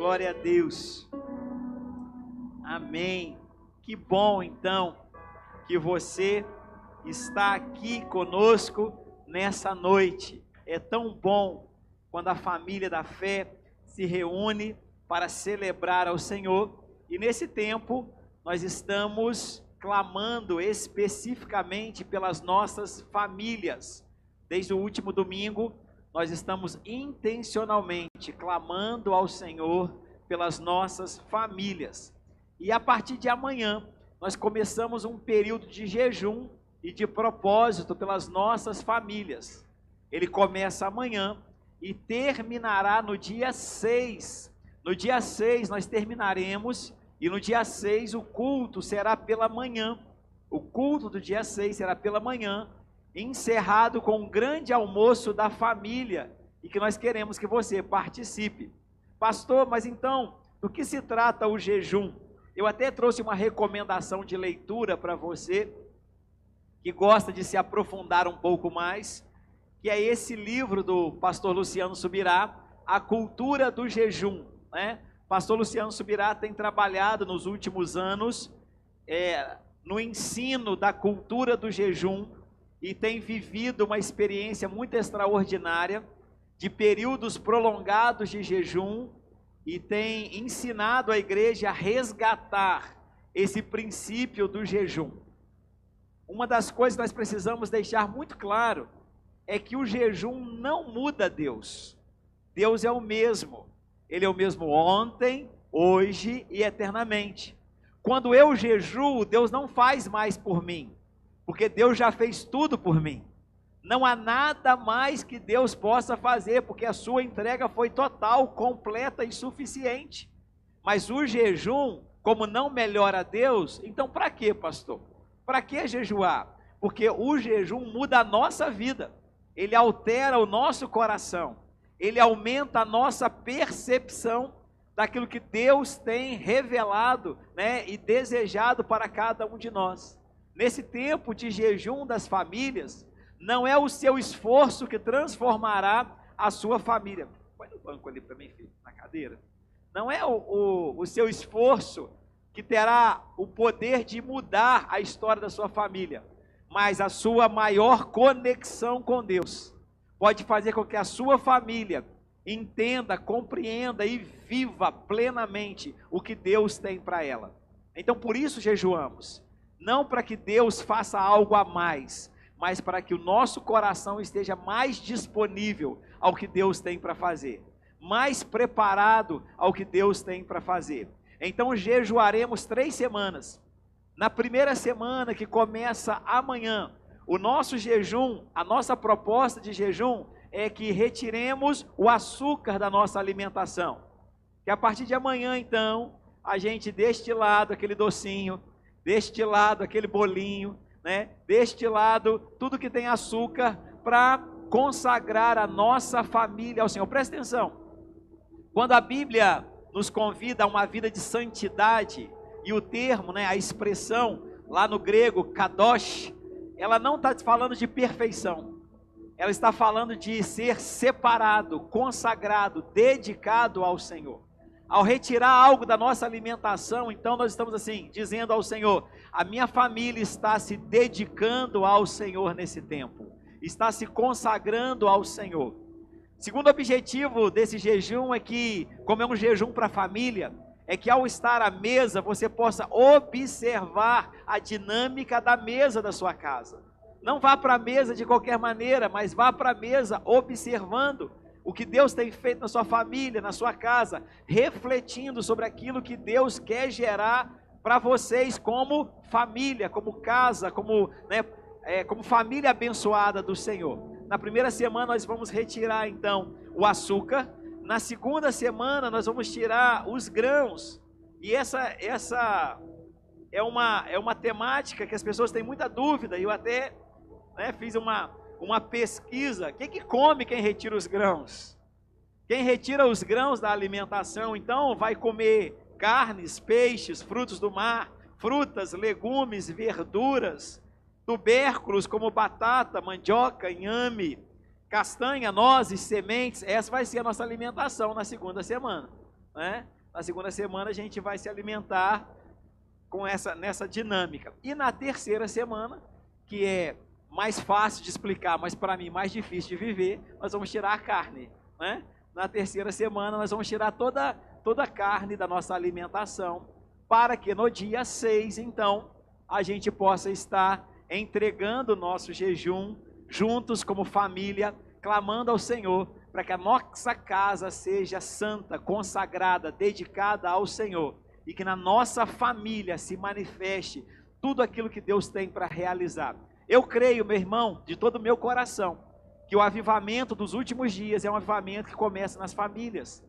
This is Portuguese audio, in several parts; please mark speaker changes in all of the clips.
Speaker 1: Glória a Deus. Amém. Que bom, então, que você está aqui conosco nessa noite. É tão bom quando a família da fé se reúne para celebrar ao Senhor. E nesse tempo, nós estamos clamando especificamente pelas nossas famílias. Desde o último domingo, nós estamos intencionalmente clamando ao Senhor pelas nossas famílias. E a partir de amanhã, nós começamos um período de jejum e de propósito pelas nossas famílias. Ele começa amanhã e terminará no dia 6. No dia 6 nós terminaremos, e no dia 6 o culto será pela manhã. O culto do dia 6 será pela manhã, encerrado com um grande almoço da família, e que nós queremos que você participe. Pastor, mas então, do que se trata o jejum? Eu até trouxe uma recomendação de leitura para você, que gosta de se aprofundar um pouco mais, que é esse livro do pastor Luciano Subirá, A Cultura do Jejum, né? Pastor Luciano Subirá tem trabalhado nos últimos anos no ensino da cultura do jejum, e tem vivido uma experiência muito extraordinária, de períodos prolongados de jejum, e tem ensinado a igreja a resgatar esse princípio do jejum. Uma das coisas que nós precisamos deixar muito claro, é que o jejum não muda Deus. Deus é o mesmo. Ele é o mesmo ontem, hoje e eternamente. Quando eu jejuo, Deus não faz mais por mim, porque Deus já fez tudo por mim. Não há nada mais que Deus possa fazer, porque a sua entrega foi total, completa e suficiente. Mas o jejum, como não melhora Deus, então para que, pastor? Para que jejuar? Porque o jejum muda a nossa vida, ele altera o nosso coração, ele aumenta a nossa percepção daquilo que Deus tem revelado, né, e desejado para cada um de nós. Nesse tempo de jejum das famílias, não é o seu esforço que transformará a sua família. Põe no banco ali para mim, filho, na cadeira. Não é o seu esforço que terá o poder de mudar a história da sua família, mas a sua maior conexão com Deus pode fazer com que a sua família entenda, compreenda e viva plenamente o que Deus tem para ela. Então por isso jejuamos. Não para que Deus faça algo a mais, mas para que o nosso coração esteja mais disponível ao que Deus tem para fazer, mais preparado ao que Deus tem para fazer. Então jejuaremos 3 semanas. Na primeira semana, que começa amanhã, o nosso jejum, a nossa proposta de jejum é que retiremos o açúcar da nossa alimentação. Que a partir de amanhã, então, a gente deixe de lado aquele docinho, deixe de lado aquele bolinho, né? Deixe de lado tudo que tem açúcar, para consagrar a nossa família ao Senhor. Presta atenção, quando a Bíblia nos convida a uma vida de santidade, e o termo, né, a expressão lá no grego, kadosh, ela não está falando de perfeição, ela está falando de ser separado, consagrado, dedicado ao Senhor. Ao retirar algo da nossa alimentação, então nós estamos assim, dizendo ao Senhor, a minha família está se dedicando ao Senhor nesse tempo, está se consagrando ao Senhor. Segundo objetivo desse jejum é que, como é um jejum para a família, é que ao estar à mesa, você possa observar a dinâmica da mesa da sua casa. Não vá para a mesa de qualquer maneira, mas vá para a mesa observando o que Deus tem feito na sua família, na sua casa, refletindo sobre aquilo que Deus quer gerar para vocês como família, como casa, como família abençoada do Senhor. Na primeira semana nós vamos retirar então o açúcar. Na segunda semana nós vamos tirar os grãos. E essa é uma temática que as pessoas têm muita dúvida. E eu até fiz uma pesquisa. O que come quem retira os grãos? Quem retira os grãos da alimentação, então, vai comer carnes, peixes, frutos do mar, frutas, legumes, verduras, tubérculos como batata, mandioca, inhame, castanha, nozes, sementes. Essa vai ser a nossa alimentação na segunda semana. né? Na segunda semana a gente vai se alimentar nessa dinâmica. E na terceira semana, que é mais fácil de explicar, mas para mim mais difícil de viver, nós vamos tirar a carne, né? Na terceira semana nós vamos tirar toda a carne da nossa alimentação, para que no dia 6, então, a gente possa estar entregando o nosso jejum juntos como família, clamando ao Senhor para que a nossa casa seja santa, consagrada, dedicada ao Senhor, e que na nossa família se manifeste tudo aquilo que Deus tem para realizar. Eu creio, meu irmão, de todo o meu coração, que o avivamento dos últimos dias é um avivamento que começa nas famílias.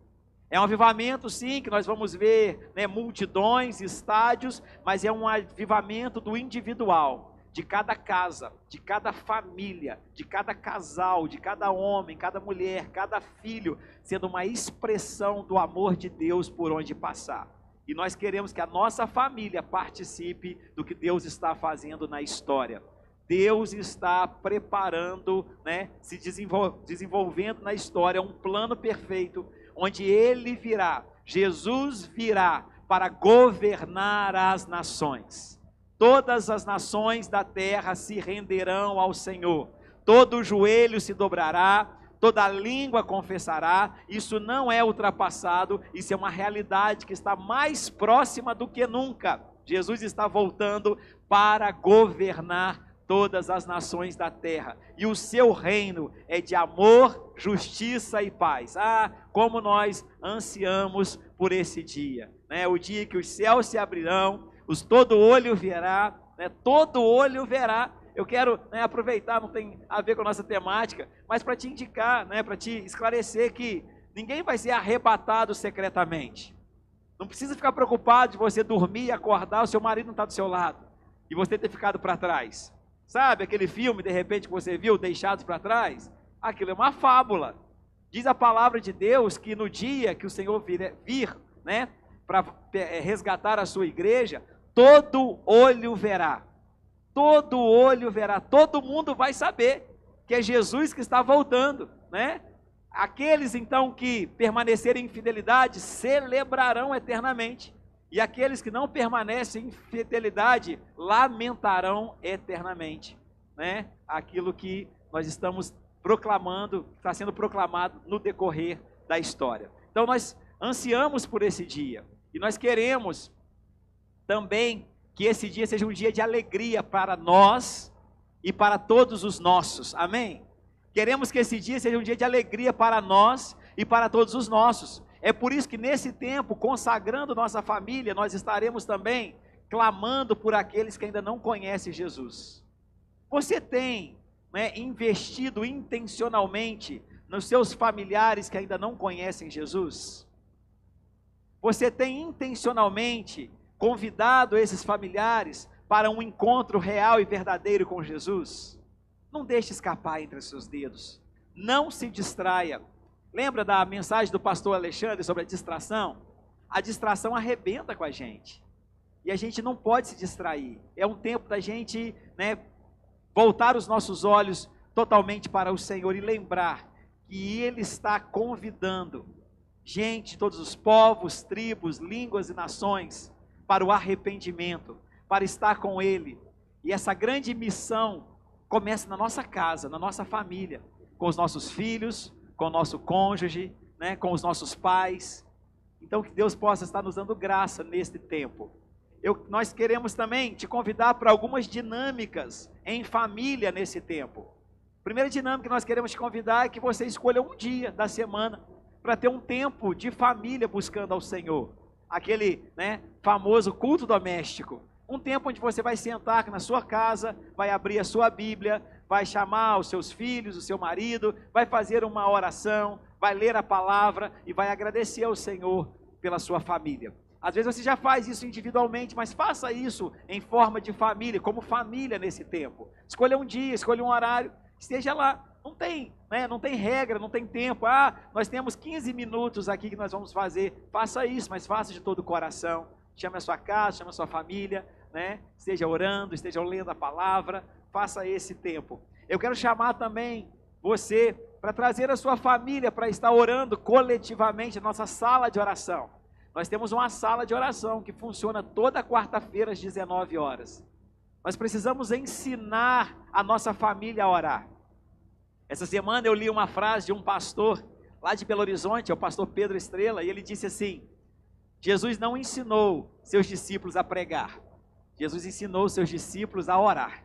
Speaker 1: É um avivamento, sim, que nós vamos ver, né, multidões, estádios, mas é um avivamento do individual, de cada casa, de cada família, de cada casal, de cada homem, cada mulher, cada filho, sendo uma expressão do amor de Deus por onde passar. E nós queremos que a nossa família participe do que Deus está fazendo na história. Deus está preparando, né, se desenvolvendo na história um plano perfeito, onde Ele virá, Jesus virá para governar as nações. Todas as nações da terra se renderão ao Senhor, todo joelho se dobrará, toda língua confessará. Isso não é ultrapassado, isso é uma realidade que está mais próxima do que nunca. Jesus está voltando para governar todas as nações da terra, e o seu reino é de amor, justiça e paz. Ah, como nós ansiamos por esse dia, né? O dia que os céus se abrirão, todo olho verá, né? Todo olho verá. Eu quero, né, aproveitar, não tem a ver com a nossa temática, mas para te indicar, né, para te esclarecer que ninguém vai ser arrebatado secretamente. Não precisa ficar preocupado de você dormir e acordar, o seu marido não está do seu lado, e você ter ficado para trás. Sabe aquele filme, de repente, que você viu, Deixados para Trás? Aquilo é uma fábula. Diz a palavra de Deus que no dia que o Senhor vir, né, para resgatar a sua igreja, todo olho verá. Todo olho verá. Todo mundo vai saber que é Jesus que está voltando, né? Aqueles, então, que permanecerem em fidelidade, celebrarão eternamente. E aqueles que não permanecem em fidelidade lamentarão eternamente, né? Aquilo que nós estamos proclamando, está sendo proclamado no decorrer da história. Então nós ansiamos por esse dia, e nós queremos também que esse dia seja um dia de alegria para nós e para todos os nossos, amém? Queremos que esse dia seja um dia de alegria para nós e para todos os nossos. É por isso que nesse tempo, consagrando nossa família, nós estaremos também clamando por aqueles que ainda não conhecem Jesus. Você tem, né, investido intencionalmente nos seus familiares que ainda não conhecem Jesus? Você tem intencionalmente convidado esses familiares para um encontro real e verdadeiro com Jesus? Não deixe escapar entre os seus dedos. Não se distraia. Lembra da mensagem do pastor Alexandre sobre a distração? A distração arrebenta com a gente. E a gente não pode se distrair. É um tempo da gente, né, voltar os nossos olhos totalmente para o Senhor e lembrar que Ele está convidando gente de todos os povos, tribos, línguas e nações para o arrependimento, para estar com Ele. E essa grande missão começa na nossa casa, na nossa família, com os nossos filhos, com o nosso cônjuge, né, com os nossos pais. Então que Deus possa estar nos dando graça neste tempo. Nós queremos também te convidar para algumas dinâmicas em família nesse tempo. A primeira dinâmica que nós queremos te convidar é que você escolha um dia da semana para ter um tempo de família buscando ao Senhor. Aquele, né, famoso culto doméstico. Um tempo onde você vai sentar na sua casa, vai abrir a sua Bíblia, vai chamar os seus filhos, o seu marido, vai fazer uma oração, vai ler a palavra e vai agradecer ao Senhor pela sua família. Às vezes você já faz isso individualmente, mas faça isso em forma de família, como família nesse tempo. Escolha um dia, escolha um horário, esteja lá. Não tem, né, não tem regra, não tem tempo. Ah, nós temos 15 minutos aqui que nós vamos fazer. Faça isso, mas faça de todo o coração. Chame a sua casa, chame a sua família, né? Esteja orando, esteja lendo a palavra. Faça esse tempo. Eu quero chamar também você para trazer a sua família para estar orando coletivamente na nossa sala de oração. Nós temos uma sala de oração que funciona toda quarta-feira às 19 horas. Nós precisamos ensinar a nossa família a orar. Essa semana eu li uma frase de um pastor lá de Belo Horizonte, é o pastor Pedro Estrela, e ele disse assim: Jesus não ensinou seus discípulos a pregar, Jesus ensinou seus discípulos a orar.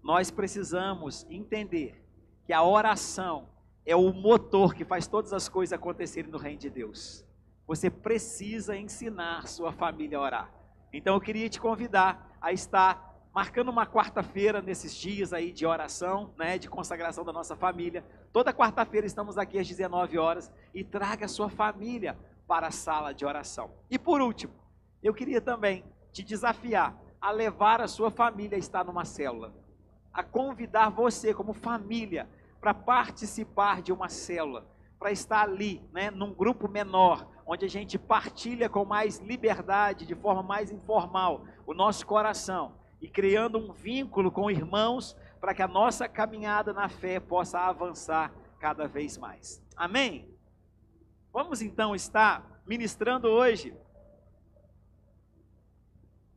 Speaker 1: Nós precisamos entender que a oração é o motor que faz todas as coisas acontecerem no reino de Deus. Você precisa ensinar sua família a orar. Então eu queria te convidar a estar marcando uma quarta-feira nesses dias aí de oração, né, de consagração da nossa família. Toda quarta-feira estamos aqui às 19 horas e traga a sua família para a sala de oração. E por último, eu queria também te desafiar a levar a sua família a estar numa célula, a convidar você como família para participar de uma célula, para estar ali, né, num grupo menor, onde a gente partilha com mais liberdade, de forma mais informal, o nosso coração, e criando um vínculo com irmãos, para que a nossa caminhada na fé possa avançar cada vez mais. Amém? Vamos então estar ministrando hoje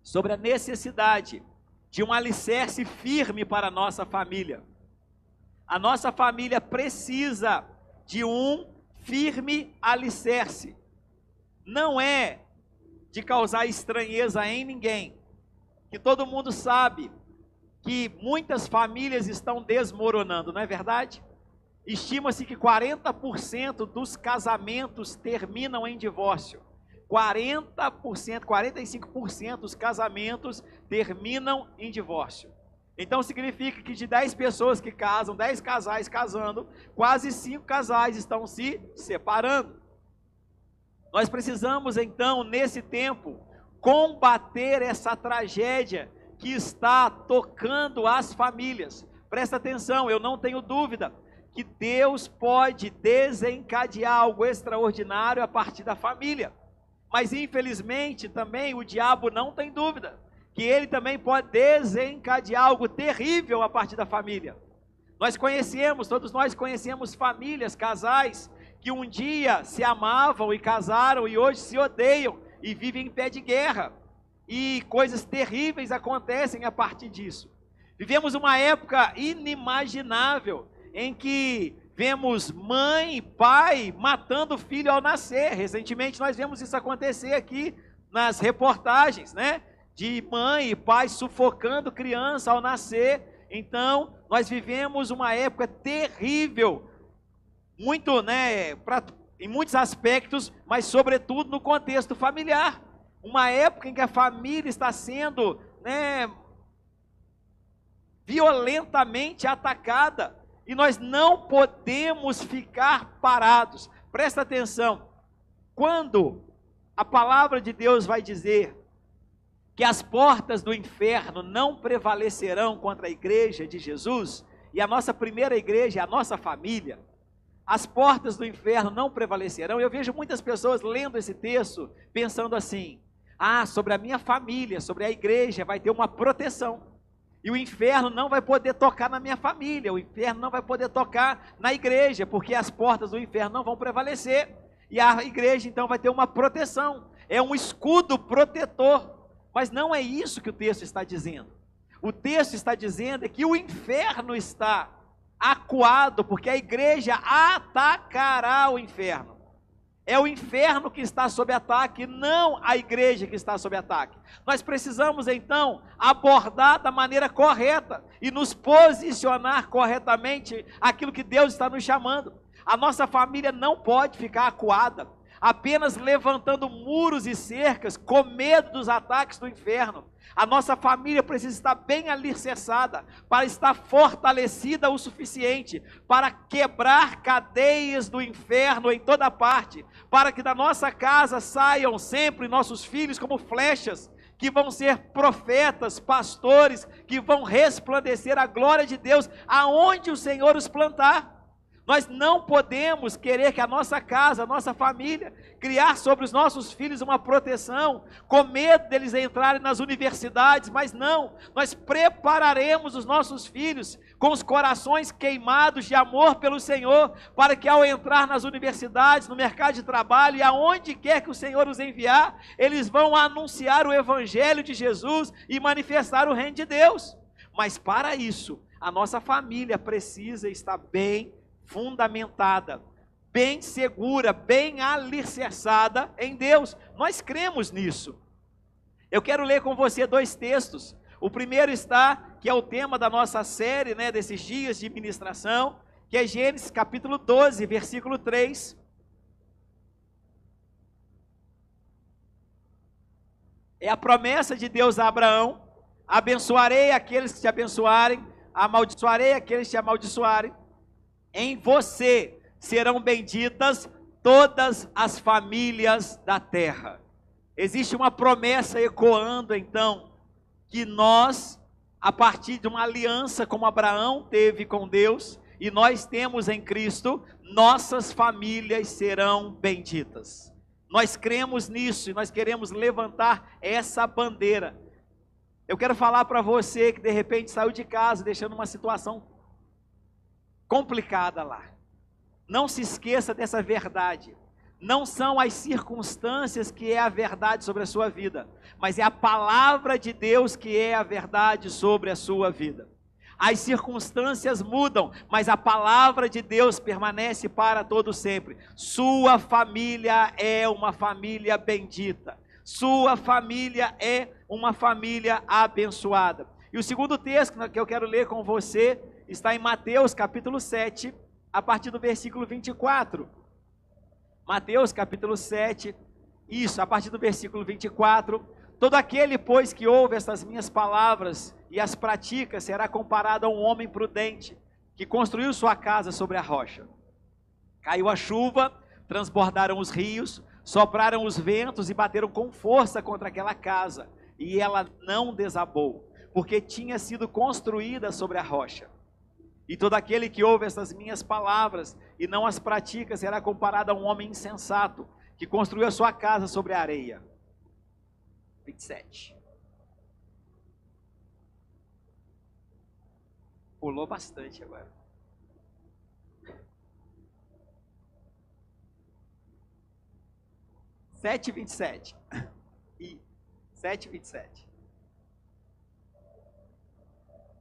Speaker 1: sobre a necessidade de um alicerce firme para a nossa família. A nossa família precisa de um firme alicerce. Não é de causar estranheza em ninguém, que todo mundo sabe que muitas famílias estão desmoronando, não é verdade? Estima-se que 40% dos casamentos terminam em divórcio. 40%, 45% dos casamentos terminam em divórcio. Então significa que de 10 pessoas que casam, 10 casais casando, quase 5 casais estão se separando. Nós precisamos então, nesse tempo, combater essa tragédia que está tocando as famílias. Presta atenção, eu não tenho dúvida que Deus pode desencadear algo extraordinário a partir da família. Mas infelizmente também o diabo não tem dúvida que ele também pode desencadear algo terrível a partir da família. Todos nós conhecemos famílias, casais, que um dia se amavam e casaram e hoje se odeiam e vivem em pé de guerra. E coisas terríveis acontecem a partir disso. Vivemos uma época inimaginável em que vemos mãe e pai matando o filho ao nascer. Recentemente nós vemos isso acontecer aqui nas reportagens, né? De mãe e pai sufocando criança ao nascer. Então, nós vivemos uma época terrível, muito, né, em muitos aspectos, mas sobretudo no contexto familiar. Uma época em que a família está sendo, né, violentamente atacada. E nós não podemos ficar parados. Presta atenção. Quando a palavra de Deus vai dizer que as portas do inferno não prevalecerão contra a igreja de Jesus, e a nossa primeira igreja é a nossa família, as portas do inferno não prevalecerão. Eu vejo muitas pessoas lendo esse texto, pensando assim: sobre a minha família, sobre a igreja vai ter uma proteção, e o inferno não vai poder tocar na minha família, o inferno não vai poder tocar na igreja, porque as portas do inferno não vão prevalecer, e a igreja então vai ter uma proteção, é um escudo protetor. Mas não é isso que o texto está dizendo. O texto está dizendo que o inferno está acuado, porque a igreja atacará o inferno. É o inferno que está sob ataque, não a igreja que está sob ataque. Nós precisamos então abordar da maneira correta e nos posicionar corretamente aquilo que Deus está nos chamando. A nossa família não pode ficar acuada, apenas levantando muros e cercas, com medo dos ataques do inferno. A nossa família precisa estar bem alicerçada, para estar fortalecida o suficiente, para quebrar cadeias do inferno em toda parte, para que da nossa casa saiam sempre nossos filhos como flechas, que vão ser profetas, pastores, que vão resplandecer a glória de Deus, aonde o Senhor os plantar. Nós não podemos querer que a nossa casa, a nossa família, criar sobre os nossos filhos uma proteção, com medo deles entrarem nas universidades, mas não, nós prepararemos os nossos filhos com os corações queimados de amor pelo Senhor, para que ao entrar nas universidades, no mercado de trabalho e aonde quer que o Senhor os enviar, eles vão anunciar o Evangelho de Jesus e manifestar o reino de Deus. Mas para isso, a nossa família precisa estar bem fundamentada, bem segura, bem alicerçada em Deus. Nós cremos nisso. Eu quero ler com você 2 textos. O primeiro que é o tema da nossa série, desses dias de ministração, que é Gênesis capítulo 12, versículo 3. É a promessa de Deus a Abraão: abençoarei aqueles que te abençoarem, amaldiçoarei aqueles que te amaldiçoarem. Em você serão benditas todas as famílias da terra. Existe uma promessa ecoando então, que nós, a partir de uma aliança como Abraão teve com Deus, e nós temos em Cristo, nossas famílias serão benditas. Nós cremos nisso e nós queremos levantar essa bandeira. Eu quero falar para você que de repente saiu de casa deixando uma situação complicada lá. Não se esqueça dessa verdade. Não são as circunstâncias que é a verdade sobre a sua vida, mas é a palavra de Deus que é a verdade sobre a sua vida. As circunstâncias mudam, mas a palavra de Deus permanece para todo sempre. Sua família é uma família bendita. Sua família é uma família abençoada. E o segundo texto que eu quero ler com você está em Mateus capítulo 7, a partir do versículo 24. Mateus capítulo 7, a partir do versículo 24. Todo aquele, pois, que ouve estas minhas palavras e as pratica, será comparado a um homem prudente, que construiu sua casa sobre a rocha. Caiu a chuva, transbordaram os rios, sopraram os ventos e bateram com força contra aquela casa, e ela não desabou, porque tinha sido construída sobre a rocha. E todo aquele que ouve essas minhas palavras e não as pratica será comparado a um homem insensato, que construiu a sua casa sobre a areia. 27. Pulou bastante agora. E 7:27. 7:27.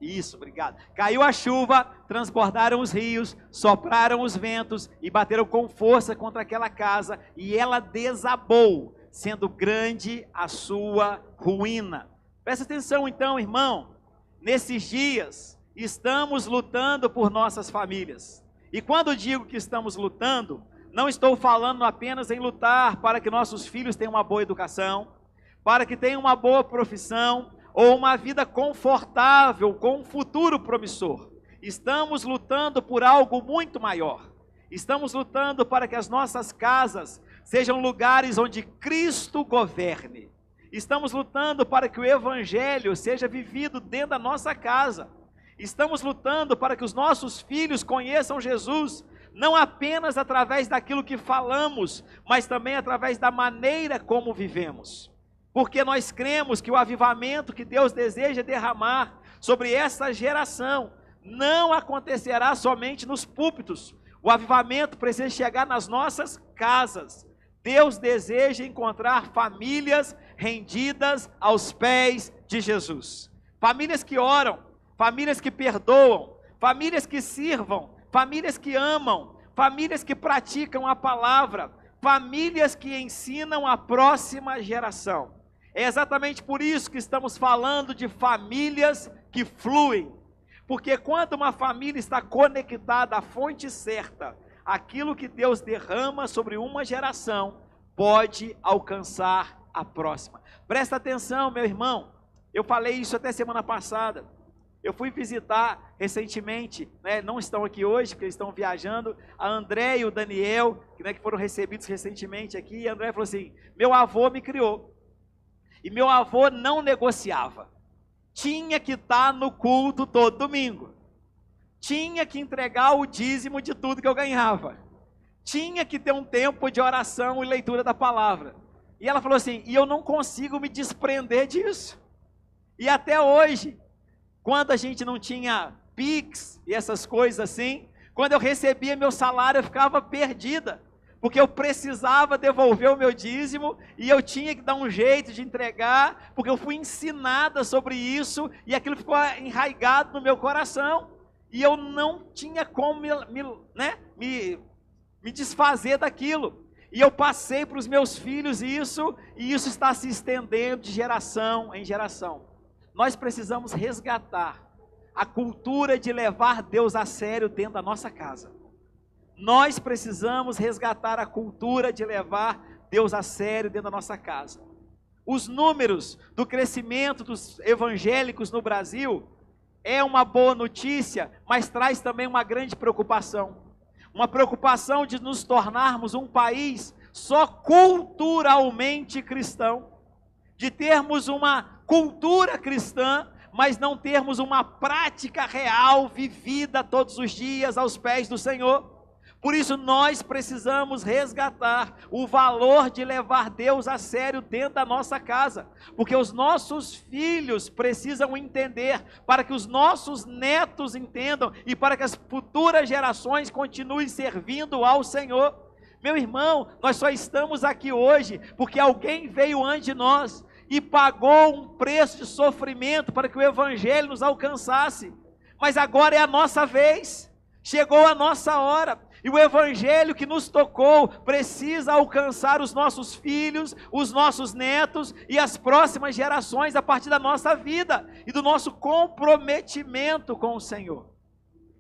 Speaker 1: Isso, obrigado. Caiu a chuva, transbordaram os rios, sopraram os ventos e bateram com força contra aquela casa, e ela desabou, sendo grande a sua ruína. Presta atenção então, irmão. Nesses dias, estamos lutando por nossas famílias. E quando digo que estamos lutando, não estou falando apenas em lutar para que nossos filhos tenham uma boa educação, para que tenham uma boa profissão, ou uma vida confortável, com um futuro promissor. Estamos lutando por algo muito maior. Estamos lutando para que as nossas casas sejam lugares onde Cristo governe. Estamos lutando para que o Evangelho seja vivido dentro da nossa casa. Estamos lutando para que os nossos filhos conheçam Jesus, não apenas através daquilo que falamos, mas também através da maneira como vivemos. Porque nós cremos que o avivamento que Deus deseja derramar sobre essa geração não acontecerá somente nos púlpitos. O avivamento precisa chegar nas nossas casas. Deus deseja encontrar famílias rendidas aos pés de Jesus. Famílias que oram, famílias que perdoam, famílias que sirvam, famílias que amam, famílias que praticam a palavra, famílias que ensinam a próxima geração. É exatamente por isso que estamos falando de famílias que fluem. Porque quando uma família está conectada à fonte certa, aquilo que Deus derrama sobre uma geração pode alcançar a próxima. Presta atenção, meu irmão. Eu falei isso até semana passada. Eu fui visitar recentemente, não estão aqui hoje, porque eles estão viajando, a André e o Daniel, que foram recebidos recentemente aqui. E a André falou assim: meu avô me criou. E meu avô não negociava. Tinha que estar no culto todo domingo. tinha que entregar o dízimo de tudo que eu ganhava. Tinha que ter um tempo de oração e leitura da palavra. E ela falou assim, e eu não consigo me desprender disso. E até hoje, quando a gente não tinha Pix e essas coisas assim, quando eu recebia meu salário eu ficava perdida, porque eu precisava devolver o meu dízimo e eu tinha que dar um jeito de entregar, porque eu fui ensinada sobre isso e aquilo ficou enraizado no meu coração. E eu não tinha como me desfazer daquilo. E eu passei para os meus filhos isso, e isso está se estendendo de geração em geração. Nós precisamos resgatar a cultura de levar Deus a sério dentro da nossa casa. Nós precisamos resgatar a cultura de levar Deus a sério dentro da nossa casa. Os números do crescimento dos evangélicos no Brasil é uma boa notícia, mas traz também uma grande preocupação. Uma preocupação de nos tornarmos um país só culturalmente cristão. De termos uma cultura cristã, mas não termos uma prática real, vivida todos os dias aos pés do Senhor. Por isso nós precisamos resgatar o valor de levar Deus a sério dentro da nossa casa, porque os nossos filhos precisam entender, para que os nossos netos entendam, e para que as futuras gerações continuem servindo ao Senhor. Meu irmão, nós só estamos aqui hoje, porque alguém veio antes de nós, e pagou um preço de sofrimento, para que o Evangelho nos alcançasse, mas agora é a nossa vez, chegou a nossa hora, e o Evangelho que nos tocou precisa alcançar os nossos filhos, os nossos netos e as próximas gerações a partir da nossa vida e do nosso comprometimento com o Senhor.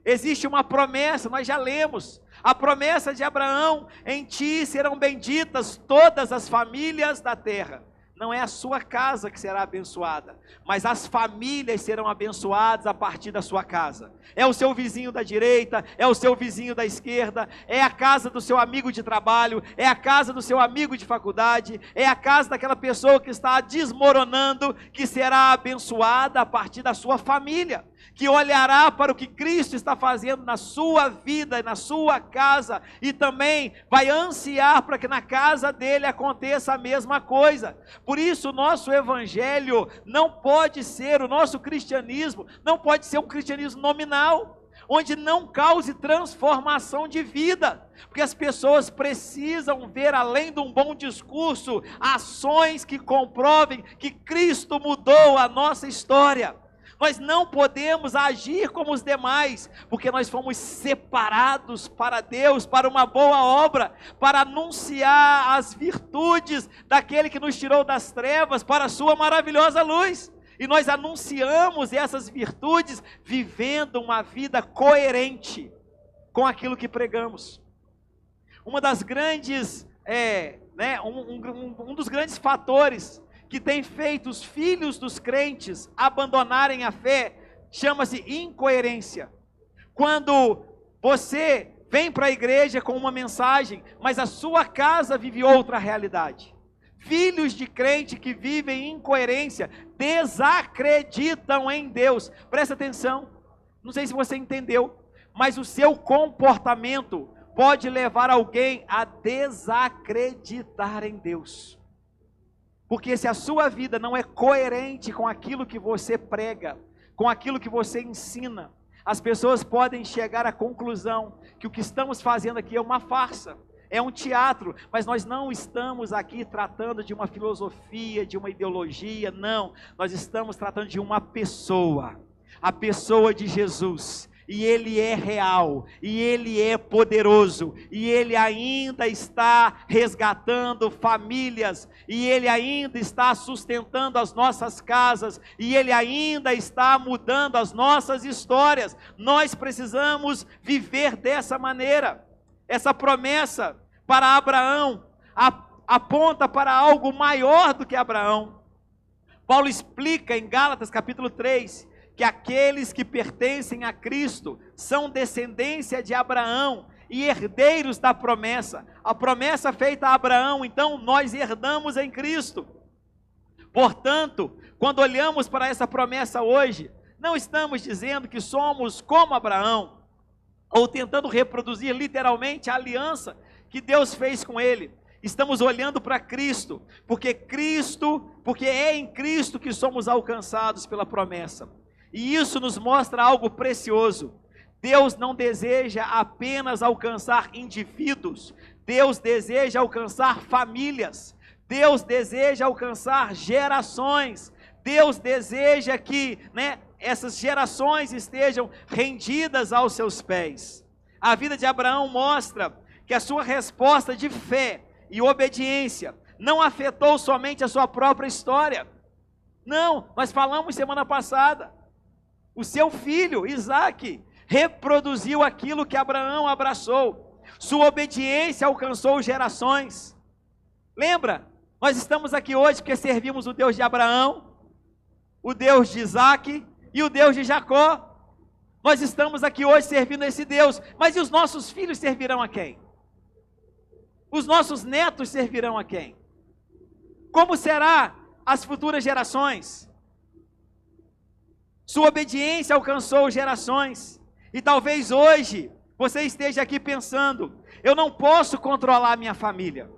Speaker 1: Existe uma promessa, nós já lemos, a promessa de Abraão: em ti serão benditas todas as famílias da terra. Não é a sua casa que será abençoada, mas as famílias serão abençoadas a partir da sua casa. É o seu vizinho da direita, é o seu vizinho da esquerda, é a casa do seu amigo de trabalho, é a casa do seu amigo de faculdade, é a casa daquela pessoa que está desmoronando, que será abençoada a partir da sua família, que olhará para o que Cristo está fazendo na sua vida, na sua casa, e também vai ansiar para que na casa dele aconteça a mesma coisa. Por isso o nosso evangelho não pode ser, o nosso cristianismo não pode ser um cristianismo nominal, onde não cause transformação de vida, porque as pessoas precisam ver, além de um bom discurso, ações que comprovem que Cristo mudou a nossa história. Nós não podemos agir como os demais, porque nós fomos separados para Deus, para uma boa obra, para anunciar as virtudes daquele que nos tirou das trevas para a sua maravilhosa luz. E nós anunciamos essas virtudes vivendo uma vida coerente com aquilo que pregamos. Uma das grandes, um dos grandes fatores que tem feito os filhos dos crentes abandonarem a fé, chama-se incoerência. Quando você vem para a igreja com uma mensagem, mas a sua casa vive outra realidade. Filhos de crente que vivem incoerência, desacreditam em Deus. Presta atenção, não sei se você entendeu, mas o seu comportamento pode levar alguém a desacreditar em Deus. Porque se a sua vida não é coerente com aquilo que você prega, com aquilo que você ensina, as pessoas podem chegar à conclusão que o que estamos fazendo aqui é uma farsa, é um teatro, mas nós não estamos aqui tratando de uma filosofia, de uma ideologia, não, nós estamos tratando de uma pessoa, a pessoa de Jesus. E Ele é real, e Ele é poderoso, e Ele ainda está resgatando famílias, e Ele ainda está sustentando as nossas casas, e Ele ainda está mudando as nossas histórias. Nós precisamos viver dessa maneira. Essa promessa para Abraão aponta para algo maior do que Abraão. Paulo explica em Gálatas capítulo 3, que aqueles que pertencem a Cristo são descendência de Abraão e herdeiros da promessa. A promessa feita a Abraão, então nós herdamos em Cristo. Portanto, quando olhamos para essa promessa hoje, Não estamos dizendo que somos como Abraão, ou tentando reproduzir literalmente a aliança que Deus fez com ele. Estamos olhando para Cristo, porque é em Cristo que somos alcançados pela promessa. E isso nos mostra algo precioso. Deus não deseja apenas alcançar indivíduos, Deus deseja alcançar famílias, Deus deseja alcançar gerações, Deus deseja que, essas gerações estejam rendidas aos seus pés. A vida de Abraão mostra que a sua resposta de fé e obediência não afetou somente a sua própria história. Não, nós falamos semana passada, o seu filho, Isaque, reproduziu aquilo que Abraão abraçou. Sua obediência alcançou gerações. Lembra? Nós estamos aqui hoje porque servimos o Deus de Abraão, o Deus de Isaque e o Deus de Jacó. Nós estamos aqui hoje servindo esse Deus, mas e os nossos filhos servirão a quem? Os nossos netos servirão a quem? Como será as futuras gerações? Sua obediência alcançou gerações, e talvez hoje você esteja aqui pensando: eu não posso controlar a minha família.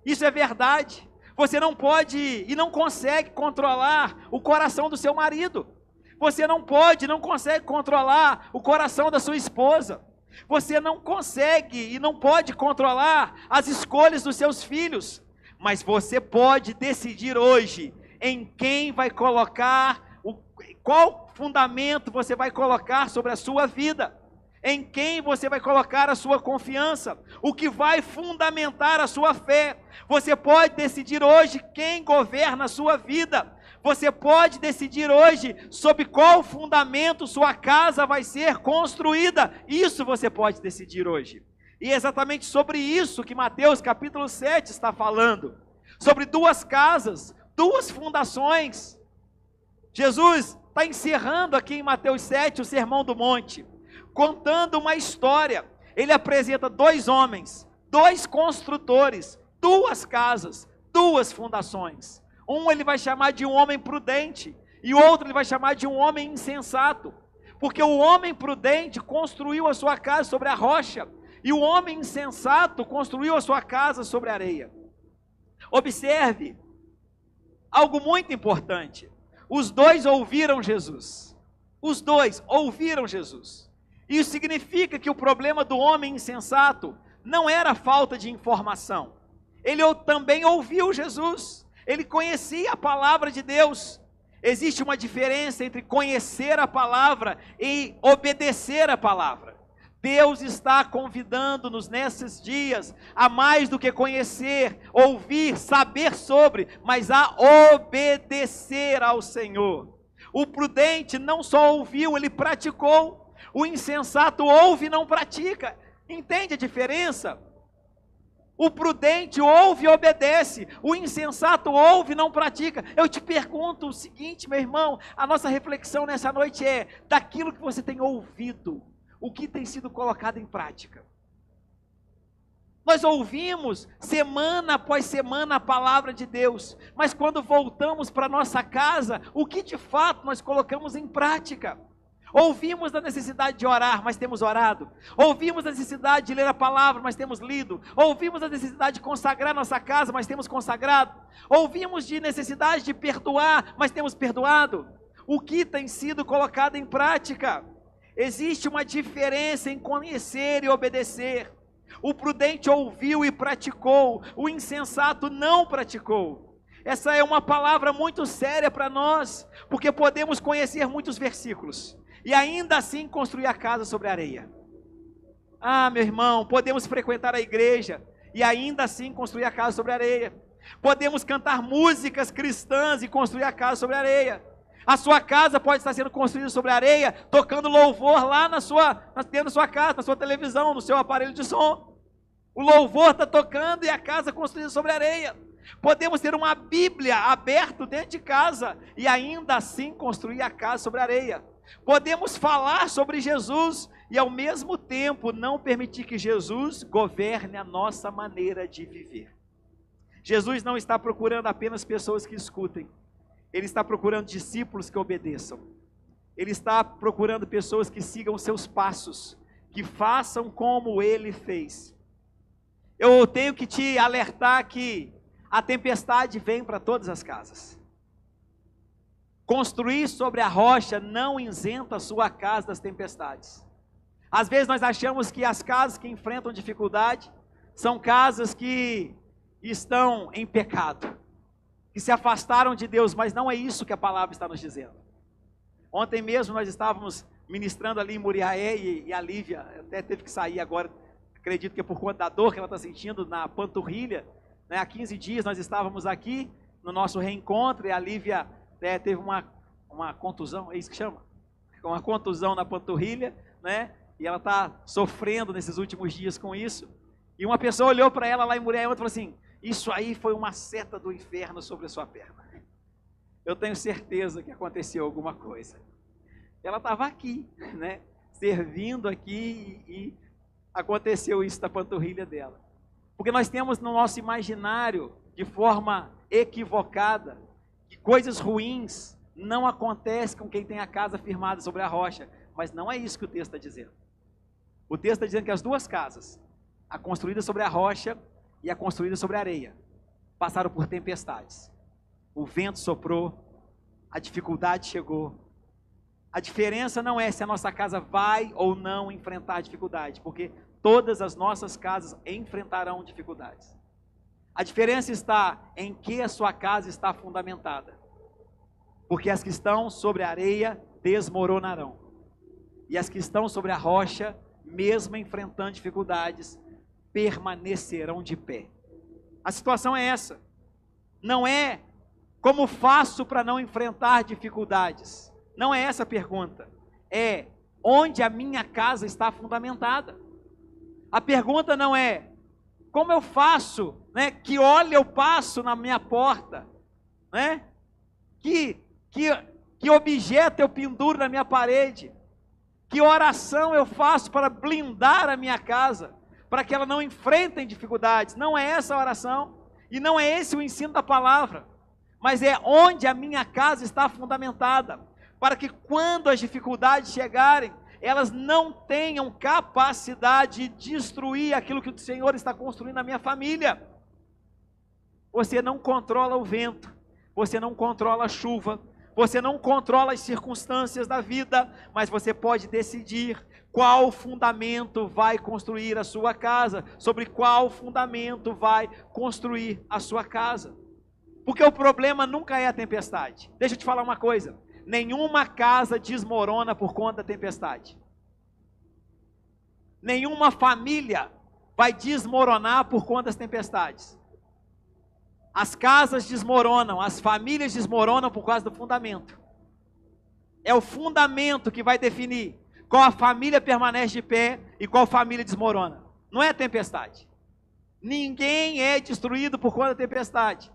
Speaker 1: Isso é verdade. Você não pode e não consegue controlar o coração do seu marido. Você não consegue controlar o coração da sua esposa. Você não consegue e não pode controlar as escolhas dos seus filhos. Mas você pode decidir hoje em quem vai colocar, qual fundamento você vai colocar sobre a sua vida. Em quem você vai colocar a sua confiança, o que vai fundamentar a sua fé. Você pode decidir hoje quem governa a sua vida. Você pode decidir hoje sob qual fundamento sua casa vai ser construída. Isso você pode decidir hoje. E é exatamente sobre isso que Mateus capítulo 7 está falando. Sobre duas casas, duas fundações. Jesus está encerrando aqui em Mateus 7 o Sermão do Monte, contando uma história. Ele apresenta dois homens, dois construtores, duas casas, duas fundações. Um ele vai chamar de um homem prudente, e o outro ele vai chamar de um homem insensato. Porque o homem prudente construiu a sua casa sobre a rocha, e o homem insensato construiu a sua casa sobre a areia. Observe algo muito importante. Os dois ouviram Jesus. Os dois ouviram Jesus. Isso significa que o problema do homem insensato não era a falta de informação. Ele também ouviu Jesus. Ele conhecia a palavra de Deus. Existe uma diferença entre conhecer a palavra e obedecer a palavra. Deus está convidando-nos nesses dias a mais do que conhecer, ouvir, saber sobre, mas a obedecer ao Senhor. O prudente não só ouviu, ele praticou. O insensato ouve e não pratica. Entende a diferença? O prudente ouve e obedece, o insensato ouve e não pratica. Eu te pergunto o seguinte, meu irmão, a nossa reflexão nessa noite é: daquilo que você tem ouvido, o que tem sido colocado em prática? Nós ouvimos semana após semana a palavra de Deus, mas quando voltamos para nossa casa, o que de fato nós colocamos em prática? Ouvimos a necessidade de orar, mas temos orado. Ouvimos a necessidade de ler a palavra, mas temos lido. Ouvimos a necessidade de consagrar nossa casa, mas temos consagrado. Ouvimos de necessidade de perdoar, mas temos perdoado. O que tem sido colocado em prática? Existe uma diferença em conhecer e obedecer. O prudente ouviu e praticou, o insensato não praticou. Essa é uma palavra muito séria para nós, porque podemos conhecer muitos versículos e ainda assim construir a casa sobre a areia. Ah, meu irmão, podemos frequentar a igreja e ainda assim construir a casa sobre a areia. Podemos cantar músicas cristãs e construir a casa sobre a areia. A sua casa pode estar sendo construída sobre a areia, tocando louvor lá dentro da sua casa, na sua televisão, no seu aparelho de som. O louvor está tocando e a casa construída sobre a areia. Podemos ter uma Bíblia aberta dentro de casa e ainda assim construir a casa sobre a areia. Podemos falar sobre Jesus e ao mesmo tempo não permitir que Jesus governe a nossa maneira de viver. Jesus não está procurando apenas pessoas que escutem. Ele está procurando discípulos que obedeçam. Ele está procurando pessoas que sigam os seus passos, que façam como ele fez. Eu tenho que te alertar que a tempestade vem para todas as casas. Construir sobre a rocha não isenta a sua casa das tempestades. Às vezes nós achamos que as casas que enfrentam dificuldade são casas que estão em pecado, que se afastaram de Deus, mas não é isso que a palavra está nos dizendo. Ontem mesmo nós estávamos ministrando ali em Muriaé e a Lívia até teve que sair agora, acredito que é por conta da dor que ela está sentindo na panturrilha, né? Há 15 dias nós estávamos aqui no nosso reencontro e a Lívia teve uma contusão, é isso que chama? Uma contusão na panturrilha, né? E ela está sofrendo nesses últimos dias com isso. E uma pessoa olhou para ela lá em Muriaé e falou assim: isso aí foi uma seta do inferno sobre a sua perna. Eu tenho certeza que aconteceu alguma coisa. Ela estava aqui, né? Servindo aqui e aconteceu isso na panturrilha dela. Porque nós temos no nosso imaginário, de forma equivocada, que coisas ruins não acontecem com quem tem a casa firmada sobre a rocha. Mas não é isso que o texto está dizendo. O texto está dizendo que as duas casas, a construída sobre a rocha e a construída sobre a areia, passaram por tempestades. O vento soprou, a dificuldade chegou. A diferença não é se a nossa casa vai ou não enfrentar dificuldade, porque todas as nossas casas enfrentarão dificuldades. A diferença está em que a sua casa está fundamentada. Porque as que estão sobre a areia desmoronarão. E as que estão sobre a rocha, mesmo enfrentando dificuldades, permanecerão de pé. A situação é essa. Não é como faço para não enfrentar dificuldades. Não é essa a pergunta. É onde a minha casa está fundamentada. A pergunta não é como eu faço, né? Que óleo eu passo na minha porta, né? Que objeto eu penduro na minha parede. Que oração eu faço para blindar a minha casa, para que ela não enfrente dificuldades. Não é essa a oração, e não é esse o ensino da palavra, mas é onde a minha casa está fundamentada, para que quando as dificuldades chegarem, elas não tenham capacidade de destruir aquilo que o Senhor está construindo na minha família. Você não controla o vento, você não controla a chuva, você não controla as circunstâncias da vida, mas você pode decidir qual fundamento vai construir a sua casa, sobre qual fundamento vai construir a sua casa. Porque o problema nunca é a tempestade. Deixa eu te falar uma coisa, nenhuma casa desmorona por conta da tempestade. Nenhuma família vai desmoronar por conta das tempestades. As casas desmoronam, as famílias desmoronam por causa do fundamento. É o fundamento que vai definir qual a família permanece de pé e qual família desmorona. Não é a tempestade. Ninguém é destruído por conta da tempestade.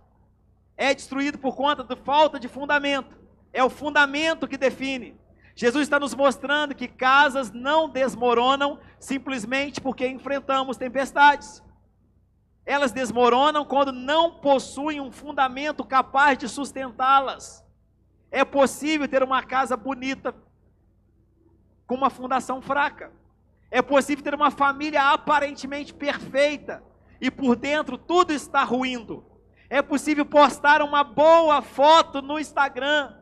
Speaker 1: É destruído por conta da falta de fundamento. É o fundamento que define. Jesus está nos mostrando que casas não desmoronam simplesmente porque enfrentamos tempestades. Elas desmoronam quando não possuem um fundamento capaz de sustentá-las. É possível ter uma casa bonita com uma fundação fraca. É possível ter uma família aparentemente perfeita e por dentro tudo está ruindo. É possível postar uma boa foto no Instagram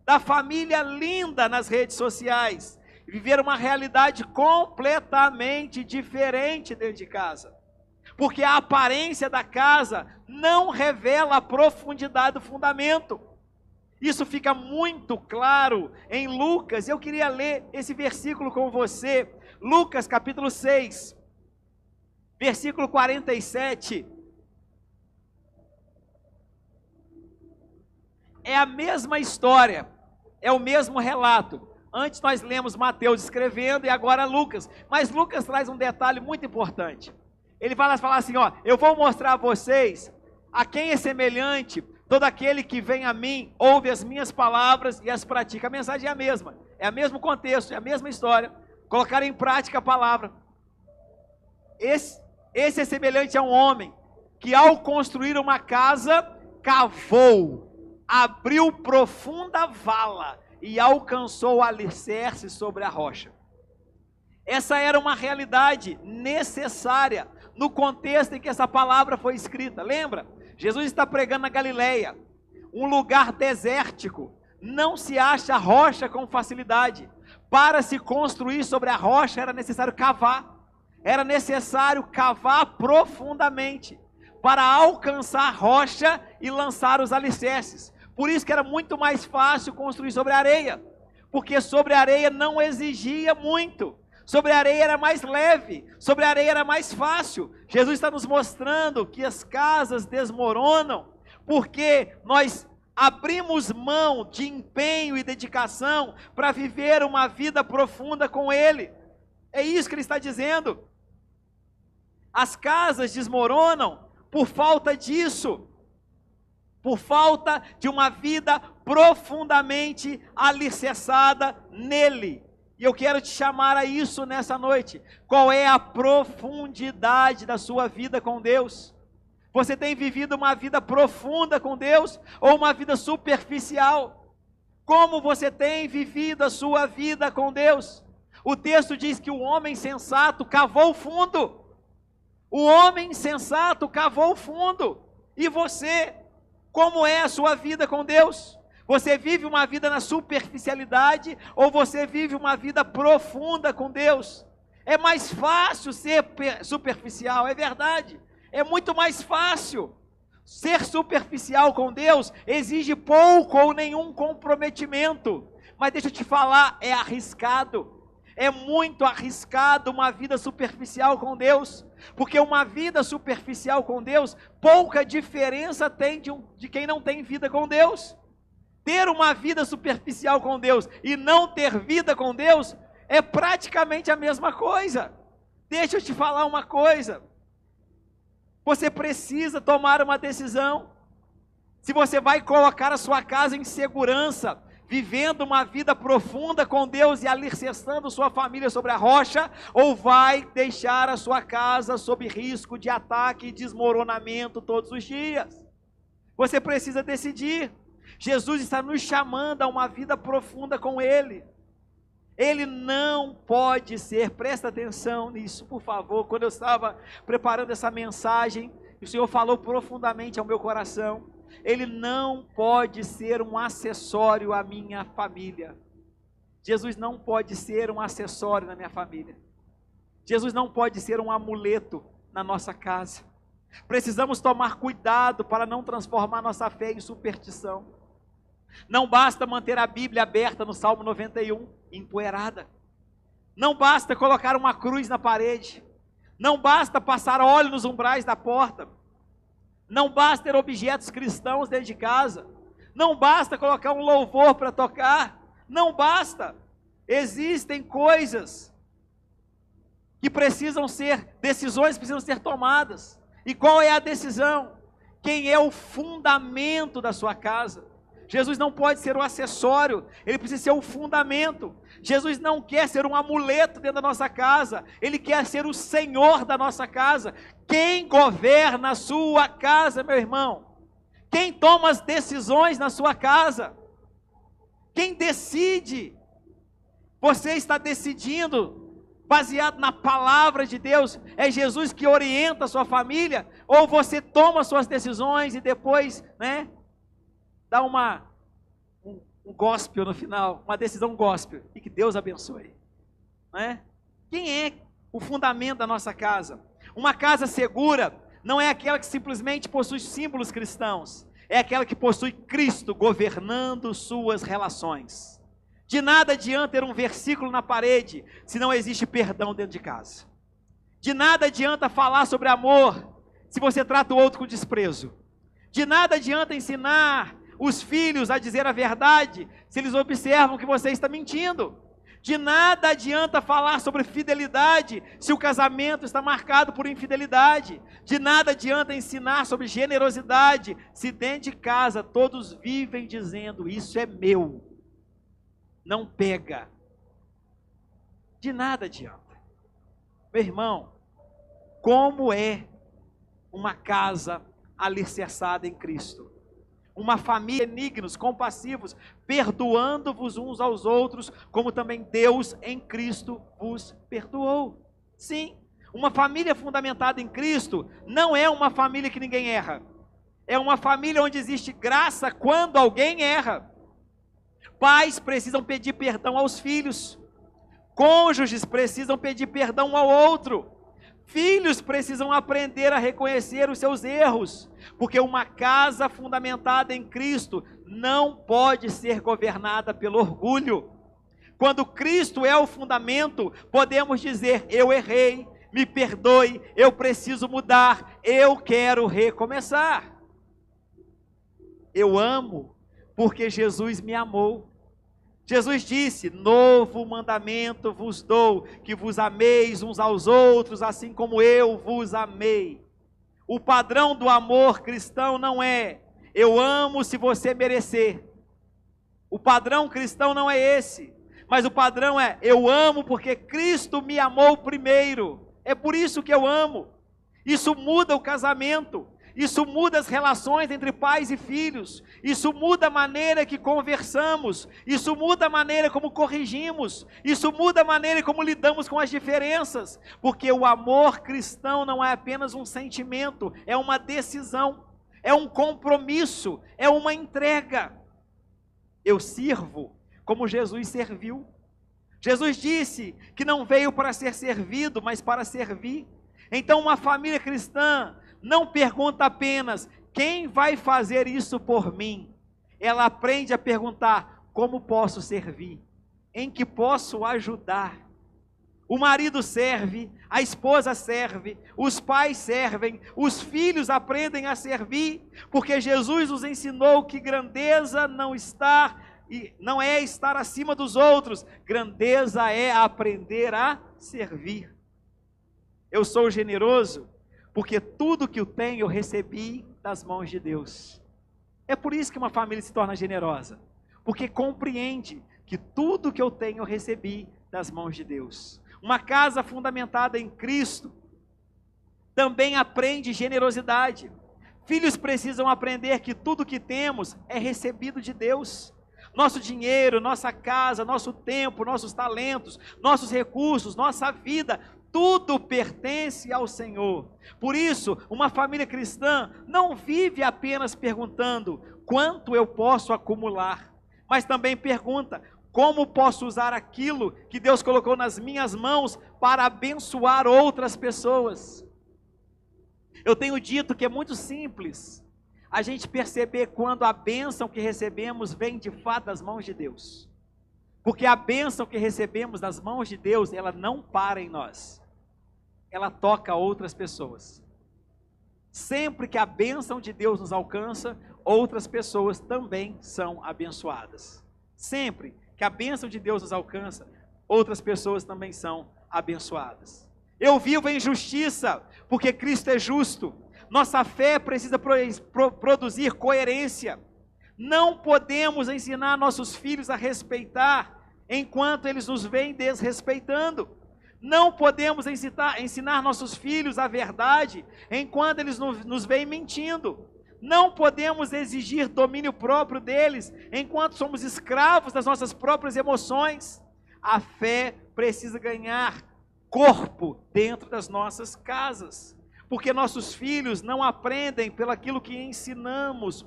Speaker 1: da família linda nas redes sociais e viver uma realidade completamente diferente dentro de casa. Porque a aparência da casa não revela a profundidade do fundamento. Isso fica muito claro em Lucas. Eu queria ler esse versículo com você. Lucas capítulo 6, versículo 47. É a mesma história, é o mesmo relato. Antes nós lemos Mateus escrevendo e agora Lucas. Mas Lucas traz um detalhe muito importante. Ele vai falar assim, ó, eu vou mostrar a vocês a quem é semelhante todo aquele que vem a mim, ouve as minhas palavras e as pratica. A mensagem é a mesma, é o mesmo contexto, é a mesma história. Colocar em prática a palavra. Esse é semelhante a um homem que ao construir uma casa, cavou, abriu profunda vala e alcançou o alicerce sobre a rocha. Essa era uma realidade necessária no contexto em que essa palavra foi escrita. Lembra? Jesus está pregando na Galileia, um lugar desértico, não se acha rocha com facilidade. Para se construir sobre a rocha era necessário cavar. Era necessário cavar profundamente para alcançar a rocha e lançar os alicerces. Por isso que era muito mais fácil construir sobre a areia, porque sobre a areia não exigia muito. Sobre a areia era mais leve, sobre a areia era mais fácil. Jesus está nos mostrando que as casas desmoronam, porque nós abrimos mão de empenho e dedicação para viver uma vida profunda com Ele. É isso que Ele está dizendo. As casas desmoronam por falta disso, por falta de uma vida profundamente alicerçada nele. E eu quero te chamar a isso nessa noite. Qual é a profundidade da sua vida com Deus? Você tem vivido uma vida profunda com Deus ou uma vida superficial? Como você tem vivido a sua vida com Deus? O texto diz que o homem sensato cavou fundo. O homem sensato cavou fundo. E você, como é a sua vida com Deus? Você vive uma vida na superficialidade ou você vive uma vida profunda com Deus? É mais fácil ser superficial, é verdade. É muito mais fácil. Ser superficial com Deus exige pouco ou nenhum comprometimento. Mas deixa eu te falar, é arriscado. É muito arriscado uma vida superficial com Deus. Porque uma vida superficial com Deus, pouca diferença tem de quem não tem vida com Deus. Ter uma vida superficial com Deus e não ter vida com Deus é praticamente a mesma coisa. Deixa eu te falar uma coisa. Você precisa tomar uma decisão. Se você vai colocar a sua casa em segurança, vivendo uma vida profunda com Deus e alicerçando sua família sobre a rocha, ou vai deixar a sua casa sob risco de ataque e desmoronamento todos os dias. Você precisa decidir. Jesus está nos chamando a uma vida profunda com Ele. Ele não pode ser, presta atenção nisso, por favor. Quando eu estava preparando essa mensagem, o Senhor falou profundamente ao meu coração. Ele não pode ser um acessório à minha família. Jesus não pode ser um acessório na minha família. Jesus não pode ser um amuleto na nossa casa. Precisamos tomar cuidado para não transformar nossa fé em superstição. Não basta manter a Bíblia aberta no Salmo 91, empoeirada. Não basta colocar uma cruz na parede. Não basta passar óleo nos umbrais da porta. Não basta ter objetos cristãos dentro de casa. Não basta colocar um louvor para tocar. Não basta. Existem coisas que precisam ser, decisões que precisam ser tomadas. E qual é a decisão? Quem é o fundamento da sua casa? Jesus não pode ser um acessório, Ele precisa ser o fundamento. Jesus não quer ser um amuleto dentro da nossa casa, Ele quer ser o Senhor da nossa casa. Quem governa a sua casa, meu irmão? Quem toma as decisões na sua casa? Quem decide? Você está decidindo baseado na palavra de Deus? É Jesus que orienta a sua família? Ou você toma suas decisões e depois, dá um gospel no final, uma decisão gospel, e que Deus abençoe, Quem é o fundamento da nossa casa? Uma casa segura não é aquela que simplesmente possui símbolos cristãos, é aquela que possui Cristo governando suas relações. De nada adianta ter um versículo na parede, se não existe perdão dentro de casa. De nada adianta falar sobre amor, se você trata o outro com desprezo. De nada adianta ensinar os filhos a dizer a verdade, se eles observam que você está mentindo. De nada adianta falar sobre fidelidade, se o casamento está marcado por infidelidade. De nada adianta ensinar sobre generosidade, se dentro de casa todos vivem dizendo, isso é meu, não pega. De nada adianta. Meu irmão, como é uma casa alicerçada em Cristo? Uma família benignos, compassivos, perdoando-vos uns aos outros, como também Deus em Cristo vos perdoou. Sim, uma família fundamentada em Cristo não é uma família que ninguém erra. É uma família onde existe graça quando alguém erra. Pais precisam pedir perdão aos filhos. Cônjuges precisam pedir perdão um ao outro. Filhos precisam aprender a reconhecer os seus erros, porque uma casa fundamentada em Cristo não pode ser governada pelo orgulho. Quando Cristo é o fundamento, podemos dizer: eu errei, me perdoe, eu preciso mudar, eu quero recomeçar. Eu amo, porque Jesus me amou. Jesus disse: novo mandamento vos dou, que vos ameis uns aos outros, assim como eu vos amei. O padrão do amor cristão não é: eu amo se você merecer. O padrão cristão não é esse, mas o padrão é: eu amo porque Cristo me amou primeiro. É por isso que eu amo. Isso muda o casamento. Isso muda as relações entre pais e filhos. Isso muda a maneira que conversamos. Isso muda a maneira como corrigimos. Isso muda a maneira como lidamos com as diferenças. Porque o amor cristão não é apenas um sentimento, é uma decisão, é um compromisso, é uma entrega. Eu sirvo como Jesus serviu. Jesus disse que não veio para ser servido, mas para servir. Então uma família cristã não pergunta apenas: quem vai fazer isso por mim? Ela aprende a perguntar: como posso servir? Em que posso ajudar? O marido serve, a esposa serve, os pais servem, os filhos aprendem a servir, porque Jesus nos ensinou que grandeza não é estar acima dos outros, grandeza é aprender a servir. Eu sou generoso porque tudo que eu tenho eu recebi das mãos de Deus. É por isso que uma família se torna generosa, porque compreende que tudo que eu tenho eu recebi das mãos de Deus. Uma casa fundamentada em Cristo também aprende generosidade. Filhos precisam aprender que tudo que temos é recebido de Deus. Nosso dinheiro, nossa casa, nosso tempo, nossos talentos, nossos recursos, nossa vida, tudo pertence ao Senhor. Por isso, uma família cristã não vive apenas perguntando: quanto eu posso acumular? Mas também pergunta: como posso usar aquilo que Deus colocou nas minhas mãos para abençoar outras pessoas? Eu tenho dito que é muito simples a gente perceber quando a bênção que recebemos vem de fato das mãos de Deus. Porque a bênção que recebemos das mãos de Deus, ela não para em nós. Ela toca outras pessoas. Sempre que a bênção de Deus nos alcança, outras pessoas também são abençoadas. Sempre que a bênção de Deus nos alcança, outras pessoas também são abençoadas. Eu vivo em justiça, porque Cristo é justo. Nossa fé precisa produzir coerência. Não podemos ensinar nossos filhos a respeitar enquanto eles nos veem desrespeitando. Não podemos ensinar nossos filhos a verdade enquanto eles nos veem mentindo. Não podemos exigir domínio próprio deles enquanto somos escravos das nossas próprias emoções. A fé precisa ganhar corpo dentro das nossas casas, porque nossos filhos não aprendem pelo aquilo que ensinamos,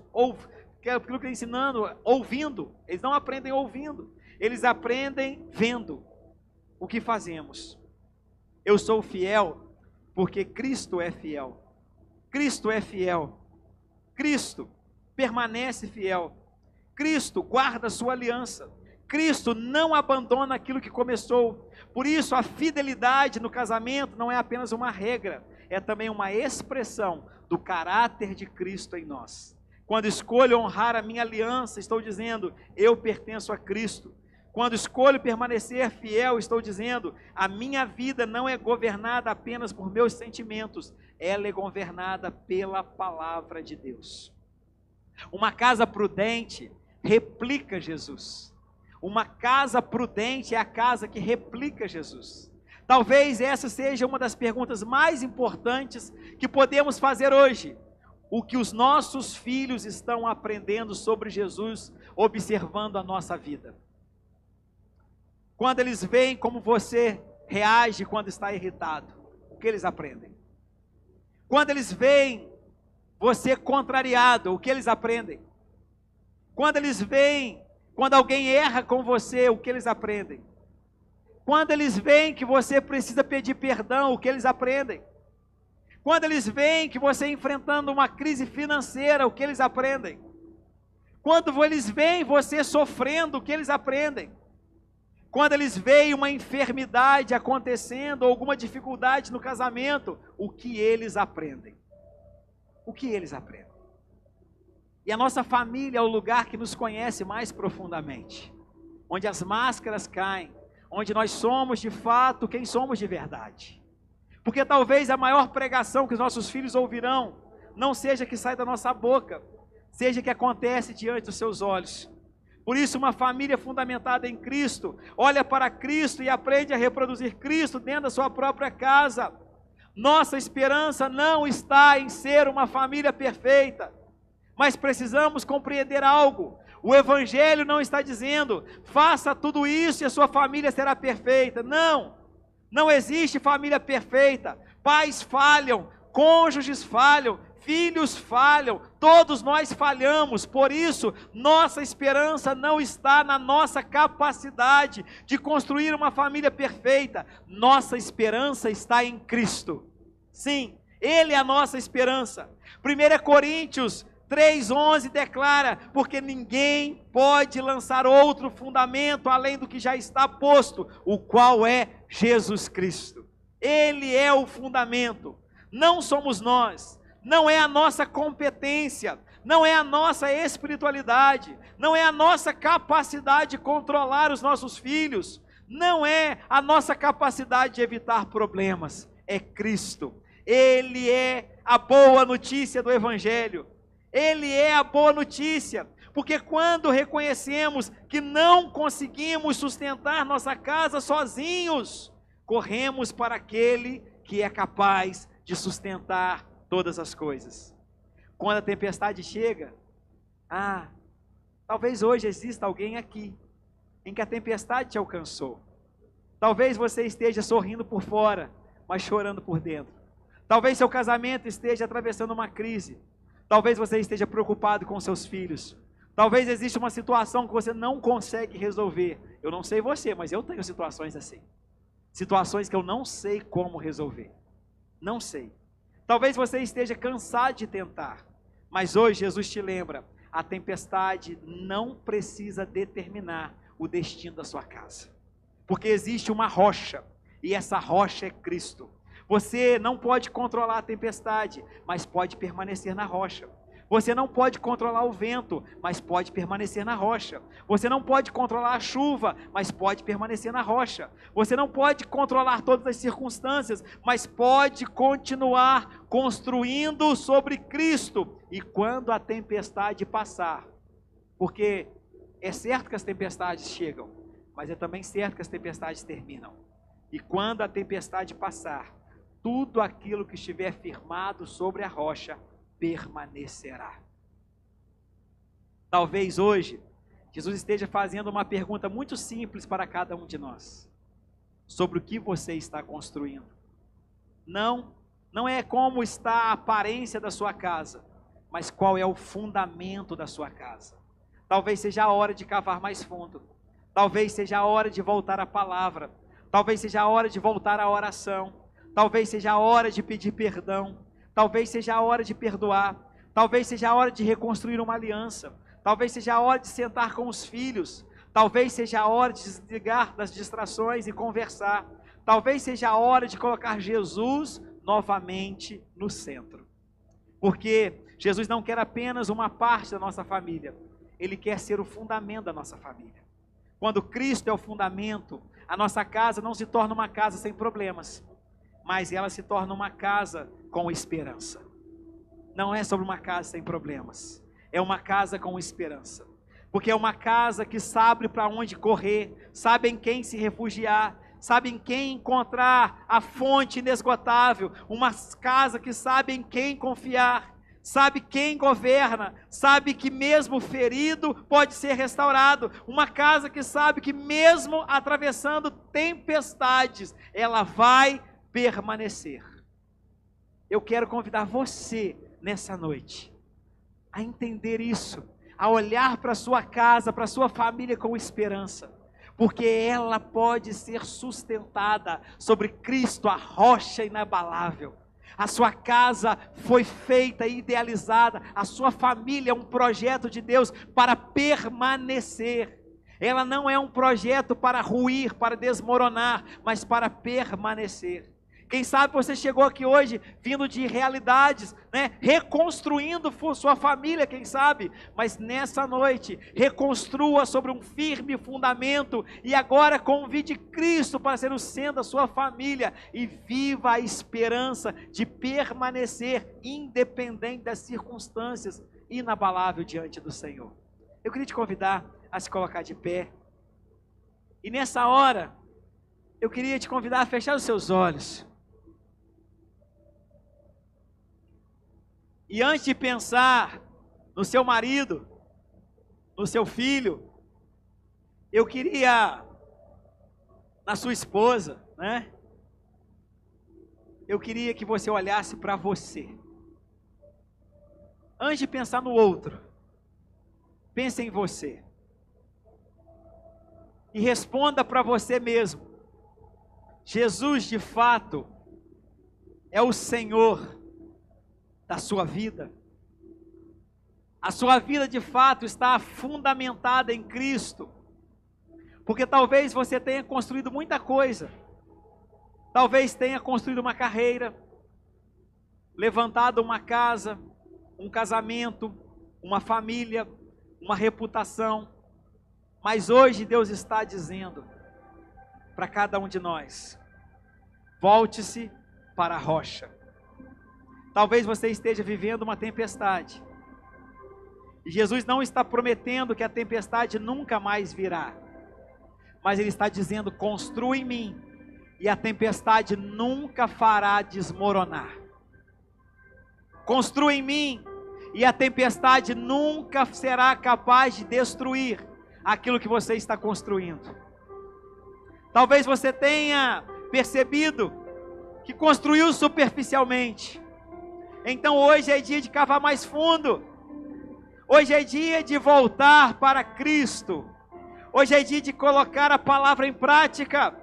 Speaker 1: ouvindo. Eles não aprendem ouvindo, eles aprendem vendo o que fazemos. Eu sou fiel porque Cristo é fiel. Cristo é fiel. Cristo permanece fiel. Cristo guarda a sua aliança. Cristo não abandona aquilo que começou. Por isso, a fidelidade no casamento não é apenas uma regra, é também uma expressão do caráter de Cristo em nós. Quando escolho honrar a minha aliança, estou dizendo: eu pertenço a Cristo. Quando escolho permanecer fiel, estou dizendo: a minha vida não é governada apenas por meus sentimentos, ela é governada pela palavra de Deus. Uma casa prudente replica Jesus. Uma casa prudente é a casa que replica Jesus. Talvez essa seja uma das perguntas mais importantes que podemos fazer hoje. o que os nossos filhos estão aprendendo sobre Jesus, observando a nossa vida. Quando eles veem como você reage quando está irritado, o que eles aprendem? Quando eles veem você contrariado, o que eles aprendem? Quando eles veem, quando alguém erra com você, o que eles aprendem? Quando eles veem que você precisa pedir perdão, o que eles aprendem? Quando eles veem que você enfrentando uma crise financeira, o que eles aprendem? Quando eles veem você sofrendo, o que eles aprendem? Quando eles veem uma enfermidade acontecendo, ou alguma dificuldade no casamento, o que eles aprendem? O que eles aprendem? E a nossa família é o lugar que nos conhece mais profundamente, onde as máscaras caem, onde nós somos de fato quem somos de verdade. Porque talvez a maior pregação que os nossos filhos ouvirão, não seja que sai da nossa boca, seja que acontece diante dos seus olhos. Por isso, uma família fundamentada em Cristo, olha para Cristo e aprende a reproduzir Cristo dentro da sua própria casa. Nossa esperança não está em ser uma família perfeita, mas precisamos compreender algo. O Evangelho não está dizendo, faça tudo isso e a sua família será perfeita. Não, não existe família perfeita. Pais falham, cônjuges falham, filhos falham, todos nós falhamos. Por isso, nossa esperança não está na nossa capacidade de construir uma família perfeita. Nossa esperança está em Cristo. Sim, Ele é a nossa esperança. 1 Coríntios 3,11 declara, porque ninguém pode lançar outro fundamento além do que já está posto, o qual é Jesus Cristo. Ele é o fundamento, não somos nós, não é a nossa competência, não é a nossa espiritualidade, não é a nossa capacidade de controlar os nossos filhos, não é a nossa capacidade de evitar problemas, é Cristo. Ele é a boa notícia do Evangelho. Ele é a boa notícia, porque quando reconhecemos que não conseguimos sustentar nossa casa sozinhos, corremos para aquele que é capaz de sustentar todas as coisas. Quando a tempestade chega, talvez hoje exista alguém aqui, em que a tempestade te alcançou. Talvez você esteja sorrindo por fora, mas chorando por dentro. Talvez seu casamento esteja atravessando uma crise. Talvez você esteja preocupado com seus filhos. Talvez exista uma situação que você não consegue resolver. Eu não sei você, mas eu tenho situações assim. Situações que eu não sei como resolver. Não sei. Talvez você esteja cansado de tentar. Mas hoje Jesus te lembra, a tempestade não precisa determinar o destino da sua casa. Porque existe uma rocha, e essa rocha é Cristo. Você não pode controlar a tempestade, mas pode permanecer na rocha. Você não pode controlar o vento, mas pode permanecer na rocha. Você não pode controlar a chuva, mas pode permanecer na rocha. Você não pode controlar todas as circunstâncias, mas pode continuar construindo sobre Cristo. E quando a tempestade passar, porque é certo que as tempestades chegam, mas é também certo que as tempestades terminam. E quando a tempestade passar, tudo aquilo que estiver firmado sobre a rocha permanecerá. Talvez hoje Jesus esteja fazendo uma pergunta muito simples para cada um de nós, sobre o que você está construindo. Não é como está a aparência da sua casa, mas qual é o fundamento da sua casa. Talvez seja a hora de cavar mais fundo, talvez seja a hora de voltar à palavra, talvez seja a hora de voltar à oração, talvez seja a hora de pedir perdão, talvez seja a hora de perdoar, talvez seja a hora de reconstruir uma aliança, talvez seja a hora de sentar com os filhos, talvez seja a hora de desligar das distrações e conversar, talvez seja a hora de colocar Jesus novamente no centro. Porque Jesus não quer apenas uma parte da nossa família, Ele quer ser o fundamento da nossa família. Quando Cristo é o fundamento, a nossa casa não se torna uma casa sem problemas, mas ela se torna uma casa com esperança. Não é sobre uma casa sem problemas, é uma casa com esperança, porque é uma casa que sabe para onde correr, sabe em quem se refugiar, sabe em quem encontrar a fonte inesgotável, uma casa que sabe em quem confiar, sabe quem governa, sabe que mesmo ferido pode ser restaurado. Uma casa que sabe que mesmo atravessando tempestades, ela vai permanecer. Eu quero convidar você nessa noite a entender isso, a olhar para a sua casa, para a sua família com esperança, porque ela pode ser sustentada sobre Cristo, a rocha inabalável. A sua casa foi feita e idealizada, a sua família é um projeto de Deus para permanecer. Ela não é um projeto para ruir, para desmoronar, mas para permanecer. Quem sabe você chegou aqui hoje vindo de realidades, né? Reconstruindo sua família, quem sabe, mas nessa noite reconstrua sobre um firme fundamento e agora convide Cristo para ser o centro da sua família e viva a esperança de permanecer independente das circunstâncias, inabalável diante do Senhor. Eu queria te convidar a se colocar de pé e nessa hora eu queria te convidar a fechar os seus olhos. E antes de pensar no seu marido, no seu filho, eu queria, na sua esposa, né? Eu queria que você olhasse para você. Antes de pensar no outro, pense em você. E responda para você mesmo. Jesus de fato é o Senhor da sua vida. A sua vida de fato está fundamentada em Cristo, porque talvez você tenha construído muita coisa, talvez tenha construído uma carreira, levantado uma casa, um casamento, uma família, uma reputação, mas hoje Deus está dizendo para cada um de nós: volte-se para a rocha. Talvez você esteja vivendo uma tempestade. E Jesus não está prometendo que a tempestade nunca mais virá. Mas Ele está dizendo: construa em mim, e a tempestade nunca fará desmoronar. Construa em mim, e a tempestade nunca será capaz de destruir aquilo que você está construindo. Talvez você tenha percebido que construiu superficialmente. Então hoje é dia de cavar mais fundo. Hoje é dia de voltar para Cristo. Hoje é dia de colocar a palavra em prática.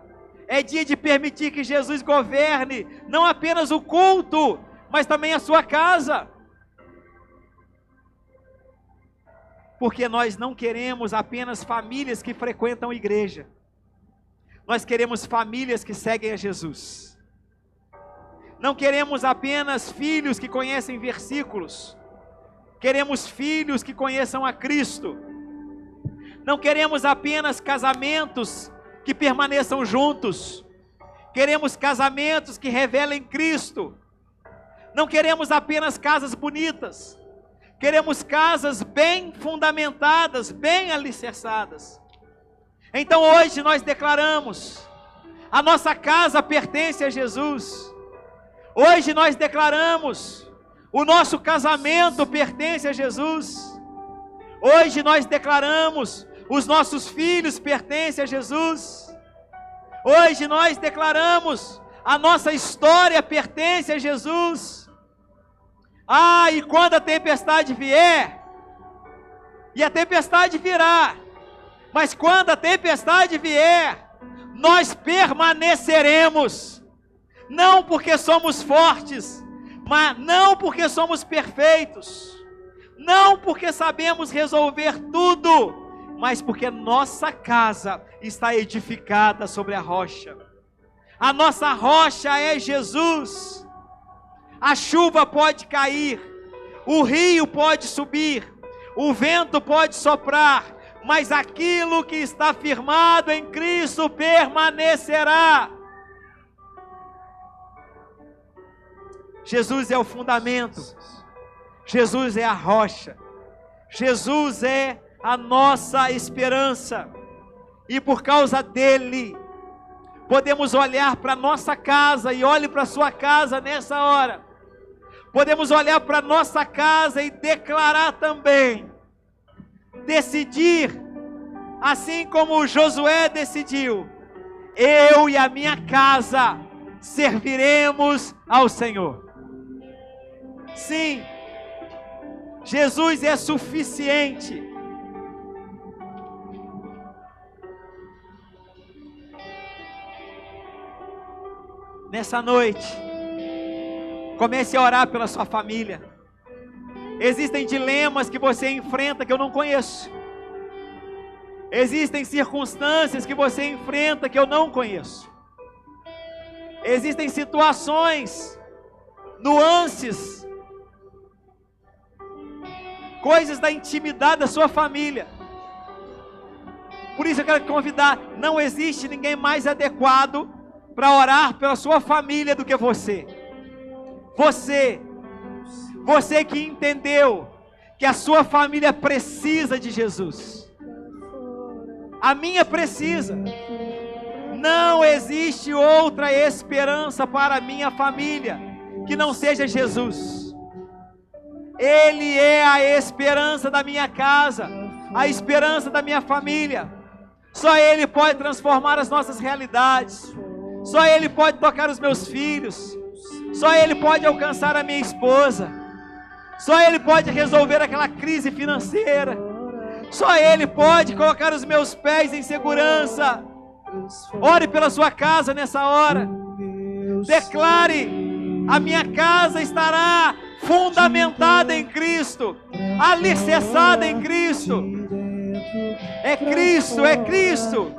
Speaker 1: É dia de permitir que Jesus governe não apenas o culto, mas também a sua casa. Porque nós não queremos apenas famílias que frequentam a igreja. Nós queremos famílias que seguem a Jesus. Não queremos apenas filhos que conhecem versículos. Queremos filhos que conheçam a Cristo. Não queremos apenas casamentos que permaneçam juntos. Queremos casamentos que revelem Cristo. Não queremos apenas casas bonitas. Queremos casas bem fundamentadas, bem alicerçadas. Então hoje nós declaramos: a nossa casa pertence a Jesus. Hoje nós declaramos: o nosso casamento pertence a Jesus. Hoje nós declaramos: os nossos filhos pertencem a Jesus. Hoje nós declaramos: a nossa história pertence a Jesus. E quando a tempestade vier, e a tempestade virá, mas quando a tempestade vier, nós permaneceremos. Não porque somos fortes, mas não porque somos perfeitos, não porque sabemos resolver tudo, mas porque nossa casa está edificada sobre a rocha. A nossa rocha é Jesus. A chuva pode cair, o rio pode subir, o vento pode soprar, mas aquilo que está firmado em Cristo permanecerá. Jesus é o fundamento, Jesus é a rocha, Jesus é a nossa esperança, e por causa dele, podemos olhar para a nossa casa, e olhe para a sua casa nessa hora, podemos olhar para nossa casa e declarar também, decidir, assim como Josué decidiu: eu e a minha casa serviremos ao Senhor. Sim, Jesus é suficiente. Nessa noite, comece a orar pela sua família. Existem dilemas que você enfrenta que eu não conheço. Existem circunstâncias que você enfrenta que eu não conheço. Existem situações, nuances, coisas da intimidade da sua família. Por isso eu quero te convidar, não existe ninguém mais adequado para orar pela sua família do que você. Você que entendeu que a sua família precisa de Jesus. A minha precisa. Não existe outra esperança para a minha família que não seja Jesus. Ele é a esperança da minha casa, a esperança da minha família. Só Ele pode transformar as nossas realidades. Só Ele pode tocar os meus filhos. Só Ele pode alcançar a minha esposa. Só Ele pode resolver aquela crise financeira. Só Ele pode colocar os meus pés em segurança. Ore pela sua casa nessa hora. Declare: a minha casa estará fundamentada em Cristo, alicerçada em Cristo. É Cristo, é Cristo.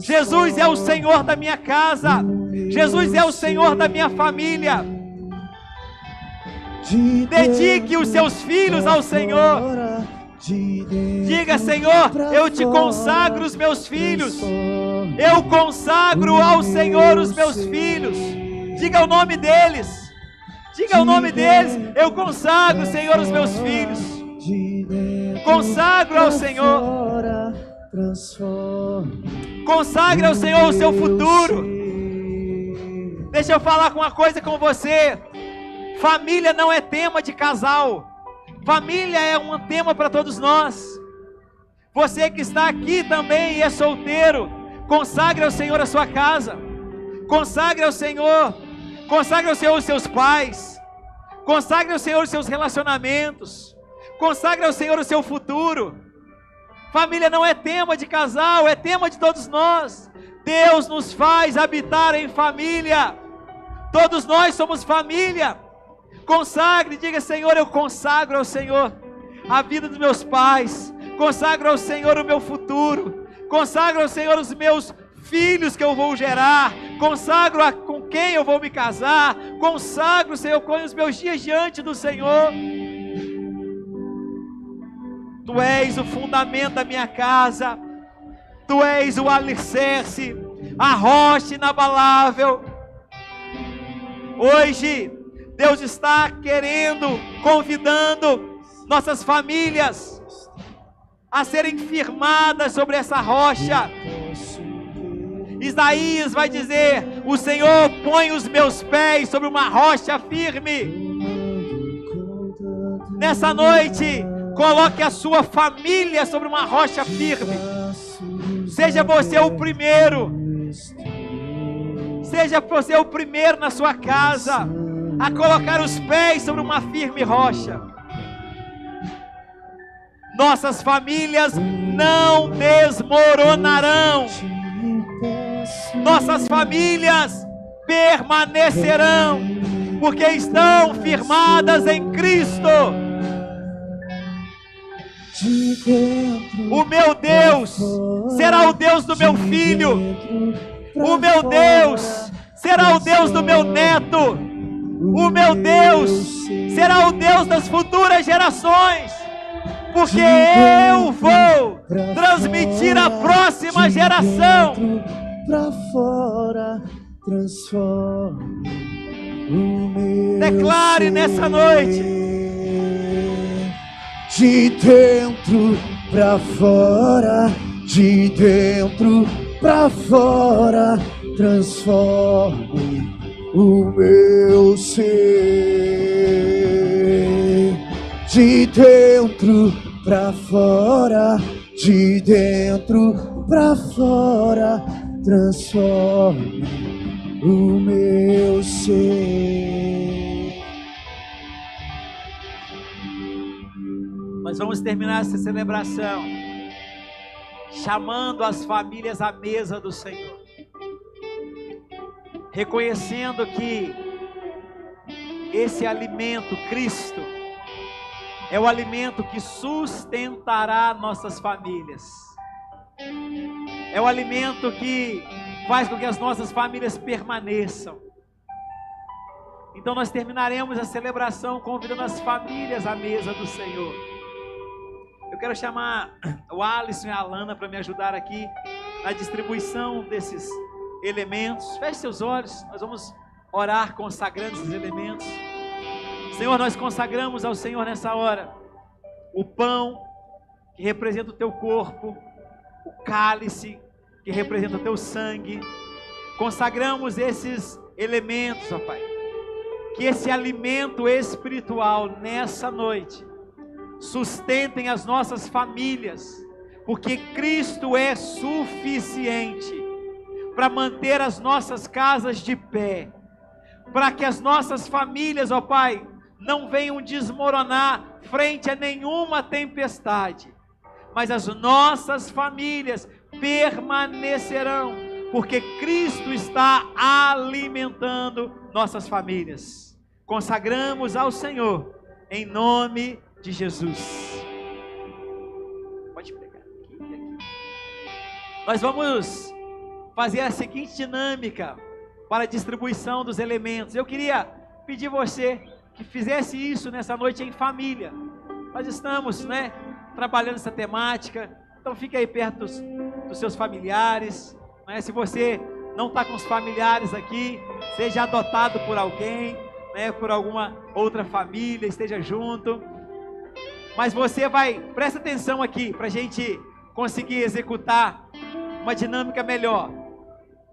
Speaker 1: Jesus é o Senhor da minha casa. Jesus é o Senhor da minha família. Dedique os seus filhos ao Senhor. Diga: Senhor, eu te consagro os meus filhos. Eu consagro ao Senhor os meus filhos. Diga o nome deles. Diga o nome deles. Eu consagro, Senhor, os meus filhos. Consagro ao Senhor. Consagre ao Senhor o seu futuro. Deixa eu falar com uma coisa com você. Família não é tema de casal. Família é um tema para todos nós. Você que está aqui também e é solteiro, consagre ao Senhor a sua casa. Consagre ao Senhor. Consagre ao Senhor os seus pais. Consagre ao Senhor os seus relacionamentos. Consagre ao Senhor o seu futuro. Família não é tema de casal, é tema de todos nós. Deus nos faz habitar em família. Todos nós somos família. Consagre, diga: Senhor, eu consagro ao Senhor a vida dos meus pais. Consagro ao Senhor o meu futuro. Consagro ao Senhor os meus filhos que eu vou gerar. Consagro com quem eu vou me casar. Consagro, Senhor, com os meus dias diante do Senhor. Tu és o fundamento da minha casa. Tu és o alicerce, a rocha inabalável. Hoje, Deus está querendo, convidando nossas famílias a serem firmadas sobre essa rocha. Isaías vai dizer: o Senhor põe os meus pés sobre uma rocha firme. Nessa noite, coloque a sua família sobre uma rocha firme. Seja você o primeiro. Seja você o primeiro na sua casa a colocar os pés sobre uma firme rocha. Nossas famílias não desmoronarão. Nossas famílias permanecerão, porque estão firmadas em Cristo. O meu Deus será o Deus do meu filho. O meu Deus será o Deus do meu neto. O meu Deus será o Deus das futuras gerações, porque eu vou transmitir à próxima geração. Declare nessa noite:
Speaker 2: de dentro pra fora, de dentro pra fora, transforme o meu ser. de dentro pra fora, de dentro pra fora, transforme o meu ser.
Speaker 1: Nós vamos terminar essa celebração chamando as famílias à mesa do Senhor, reconhecendo que esse alimento, Cristo, é o alimento que sustentará nossas famílias. É o alimento que faz com que as nossas famílias permaneçam. Então nós terminaremos a celebração convidando as famílias à mesa do Senhor. Eu quero chamar o Alisson e a Alana para me ajudar aqui na distribuição desses elementos. Feche seus olhos, nós vamos orar consagrando esses elementos. Senhor, nós consagramos ao Senhor nessa hora o pão que representa o teu corpo, o cálice que representa o teu sangue. Consagramos esses elementos, ó Pai, que esse alimento espiritual nessa noite sustentem as nossas famílias, porque Cristo é suficiente para manter as nossas casas de pé, para que as nossas famílias, ó Pai, não venham desmoronar frente a nenhuma tempestade, mas as nossas famílias permanecerão, porque Cristo está alimentando nossas famílias. Consagramos ao Senhor, em nome de Jesus. Pode pegar aqui e aqui. Nós vamos fazer a seguinte dinâmica para a distribuição dos elementos. Eu queria pedir você que fizesse isso nessa noite em família. Nós estamos, trabalhando essa temática, então fique aí perto dos seus familiares, Se você não está com os familiares aqui, seja adotado por alguém, por alguma outra família, esteja junto. Mas você presta atenção aqui, para a gente conseguir executar uma dinâmica melhor.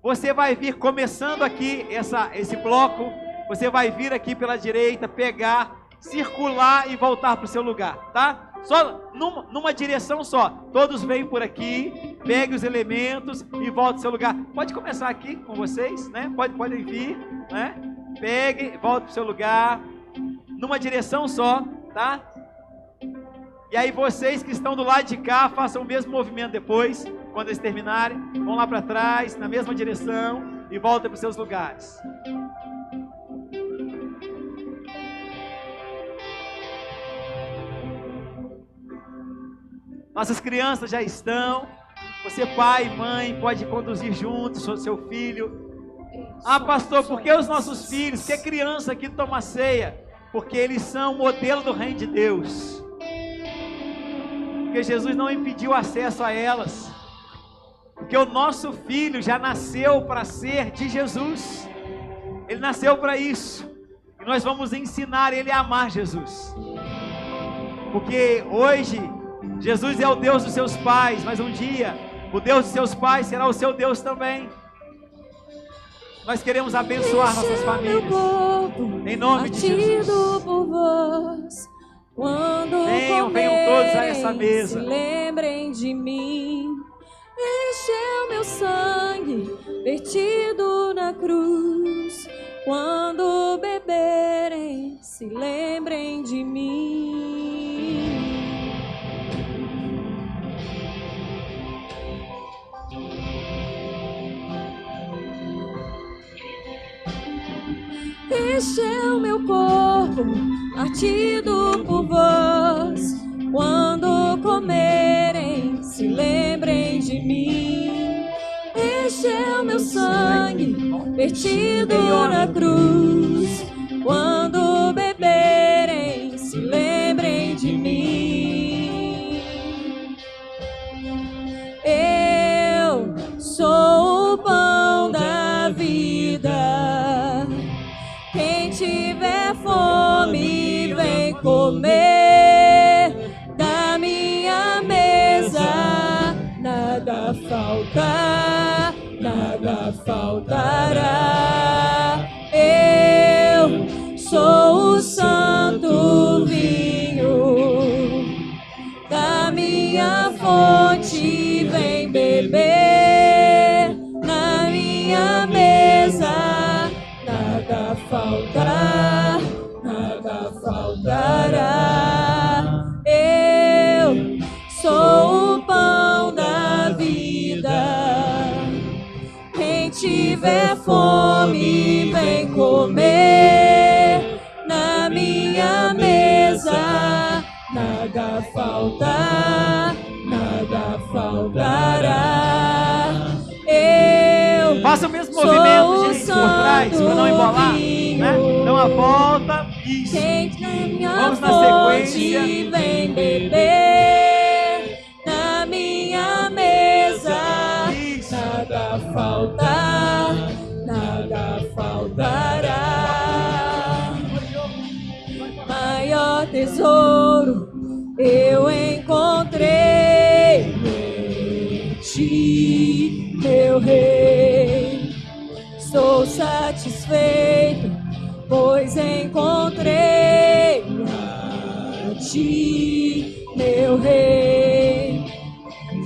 Speaker 1: Você vai vir começando aqui esse bloco, você vai vir aqui pela direita, pegar, circular e voltar para o seu lugar, tá? Só numa direção só. Todos vêm por aqui, pegue os elementos e volte ao seu lugar. Pode começar aqui com vocês, Podem vir, Pegue, volte para o seu lugar, numa direção só, tá? E aí vocês que estão do lado de cá, façam o mesmo movimento depois, quando eles terminarem. Vão lá para trás, na mesma direção e voltem para os seus lugares. Nossas crianças já estão. Você, pai e mãe, pode conduzir juntos o seu filho. Ah, pastor, por que os nossos filhos? Por que criança aqui toma ceia? Porque eles são o modelo do reino de Deus. Porque Jesus não impediu acesso a elas. Porque o nosso filho já nasceu para ser de Jesus. Ele nasceu para isso. E nós vamos ensinar ele a amar Jesus. Porque hoje Jesus é o Deus dos seus pais, mas um dia o Deus dos seus pais será o seu Deus também. Nós queremos abençoar nossas famílias, em nome de Jesus.
Speaker 3: Por vós, quando
Speaker 1: venham todos a essa mesa.
Speaker 3: Se lembrem de mim. Este é o meu sangue vertido na cruz. Quando beberem, se lembrem de mim. Este é o meu corpo, partido por vós. Quando comerem, se lembrem de mim. Este é o meu sangue, vertido na cruz. Quando beberem, se lembrem de mim. Eu sou o pão da vida. Quem tiver fome, vem comer da minha mesa. Nada falta, nada faltará. Eu sou o santo vinho tiver fome, vem comer na minha mesa. Nada falta, nada faltará. Eu
Speaker 1: faça o mesmo movimento, gente, por trás, para não embolar,
Speaker 3: vinho,
Speaker 1: né? Dá uma volta, isso. Vamos na sequência.
Speaker 3: Vem beber na minha mesa.
Speaker 1: Isso.
Speaker 3: Nada falta, nada faltará. Maior tesouro eu encontrei em ti, meu rei. Estou satisfeito, pois encontrei a ti, meu rei.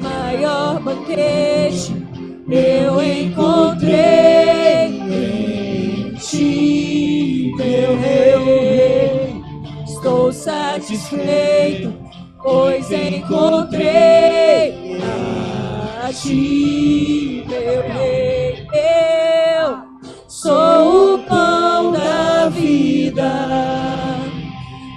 Speaker 3: Maior banquete eu encontrei em ti, meu rei. Estou satisfeito, pois encontrei a ti, meu rei. Eu sou o pão da vida.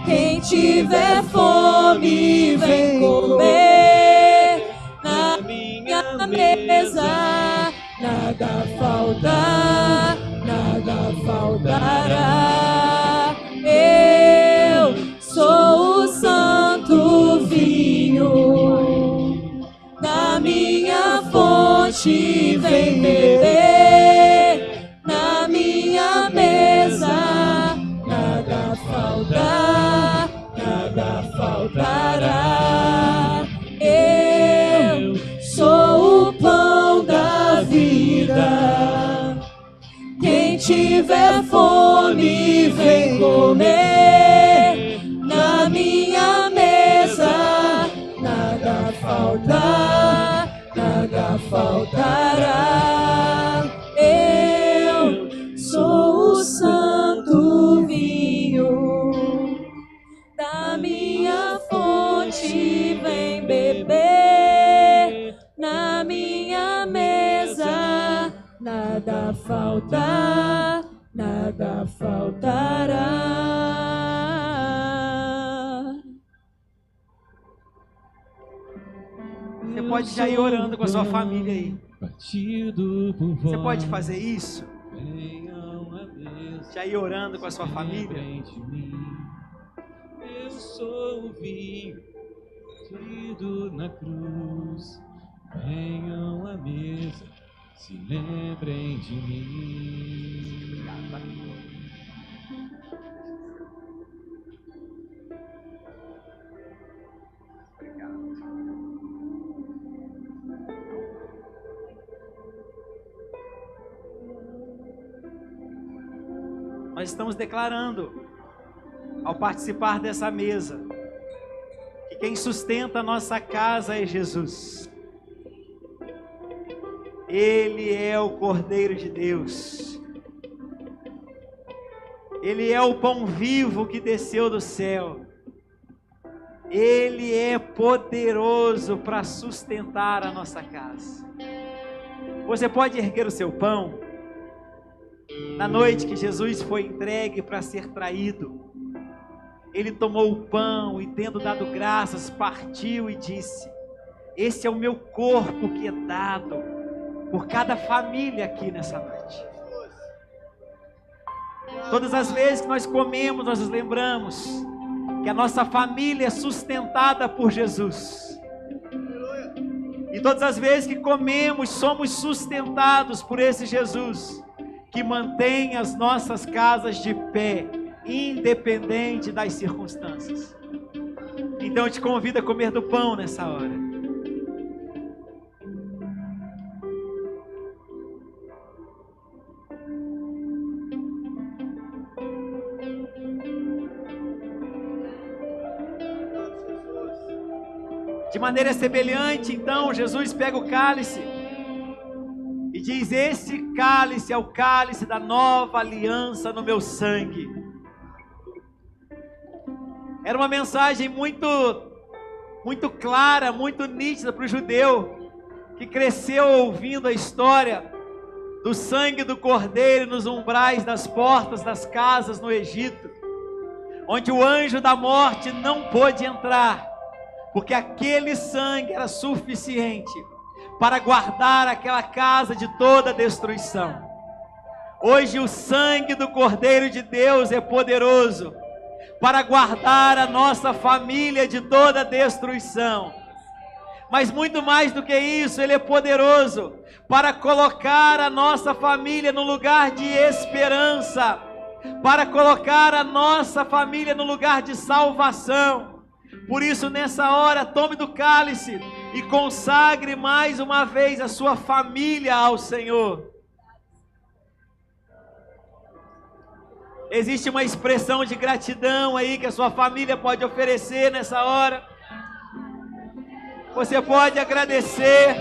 Speaker 3: Quem tiver fome, vem comer na minha mesa. Nada falta, nada faltará. Eu sou o santo vinho da minha fonte, vem beber na minha mesa. Nada falta, nada faltará. Eu sou o pão da vida. Quem tiver fome, vem comer na minha mesa. Nada falta, nada faltará. Eu sou o santo vinho da minha fonte, vem beber na minha mesa. Nada falta, nada faltará.
Speaker 1: Você pode já ir orando com a sua família aí. Você pode fazer isso? Já ir orando com a sua família?
Speaker 4: Eu sou o vinho partido na cruz. Venham à mesa, se lembrem de mim.
Speaker 1: Nós estamos declarando, ao participar dessa mesa, que quem sustenta a nossa casa é Jesus. Ele é o Cordeiro de Deus. Ele é o pão vivo que desceu do céu. Ele é poderoso para sustentar a nossa casa. Você pode erguer o seu pão. Na noite que Jesus foi entregue para ser traído, ele tomou o pão e, tendo dado graças, partiu e disse: esse é o meu corpo que é dado por cada família aqui nessa noite. Todas as vezes que nós comemos, nós nos lembramos que a nossa família é sustentada por Jesus. E todas as vezes que comemos, somos sustentados por esse Jesus que mantém as nossas casas de pé, independente das circunstâncias. Então eu te convido a comer do pão nessa hora. De maneira semelhante, então, Jesus pega o cálice e diz: esse cálice é o cálice da nova aliança no meu sangue. Era uma mensagem muito clara, muito nítida para o judeu, que cresceu ouvindo a história do sangue do Cordeiro nos umbrais das portas das casas no Egito, onde o anjo da morte não pôde entrar, porque aquele sangue era suficiente para guardar aquela casa de toda destruição. Hoje o sangue do Cordeiro de Deus é poderoso para guardar a nossa família de toda destruição. Mas muito mais do que isso, Ele é poderoso para colocar a nossa família no lugar de esperança, para colocar a nossa família no lugar de salvação. Por isso, nessa hora, tome do cálice e consagre mais uma vez a sua família ao Senhor. Existe uma expressão de gratidão aí que a sua família pode oferecer nessa hora. Você pode agradecer.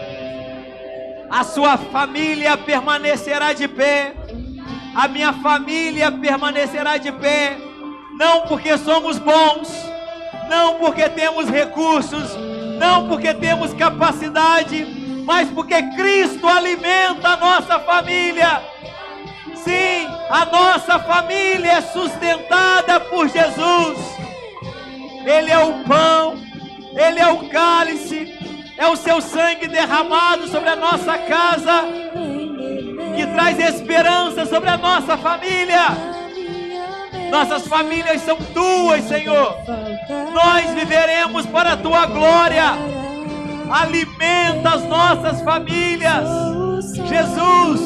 Speaker 1: A sua família permanecerá de pé. A minha família permanecerá de pé. Não porque somos bons, não porque temos recursos, não porque temos capacidade, mas porque Cristo alimenta a nossa família. Sim, a nossa família é sustentada por Jesus. Ele é o pão, Ele é o cálice, é o seu sangue derramado sobre a nossa casa, que traz esperança sobre a nossa família. Nossas famílias são tuas, Senhor. Nós viveremos para a tua glória. Alimenta as nossas famílias. Jesus,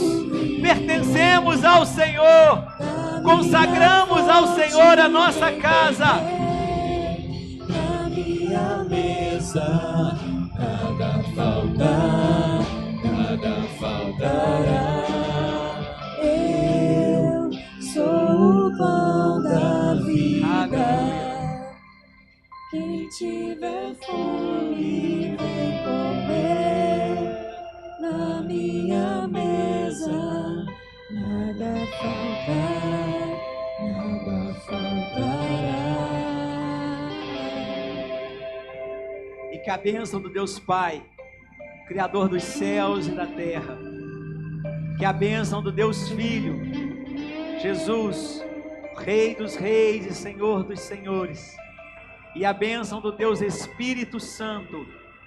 Speaker 1: pertencemos ao Senhor. Consagramos ao Senhor a nossa casa.
Speaker 3: Na minha mesa, nada faltar, nada faltará. Eu sou o pão da vida. Quem tiver fome, vem comer. Na minha mesa, nada faltar, nada faltará.
Speaker 1: E que a bênção do Deus Pai, Criador dos céus e da terra, que a bênção do Deus Filho, Jesus, Rei dos reis e Senhor dos senhores, e a bênção do Deus Espírito Santo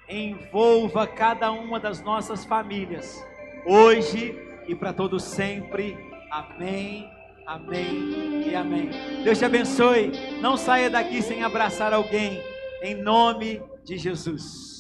Speaker 1: envolva cada uma das nossas famílias, hoje e para todo sempre. Amém, amém e amém. Deus te abençoe. Não saia daqui sem abraçar alguém, em nome de Jesus.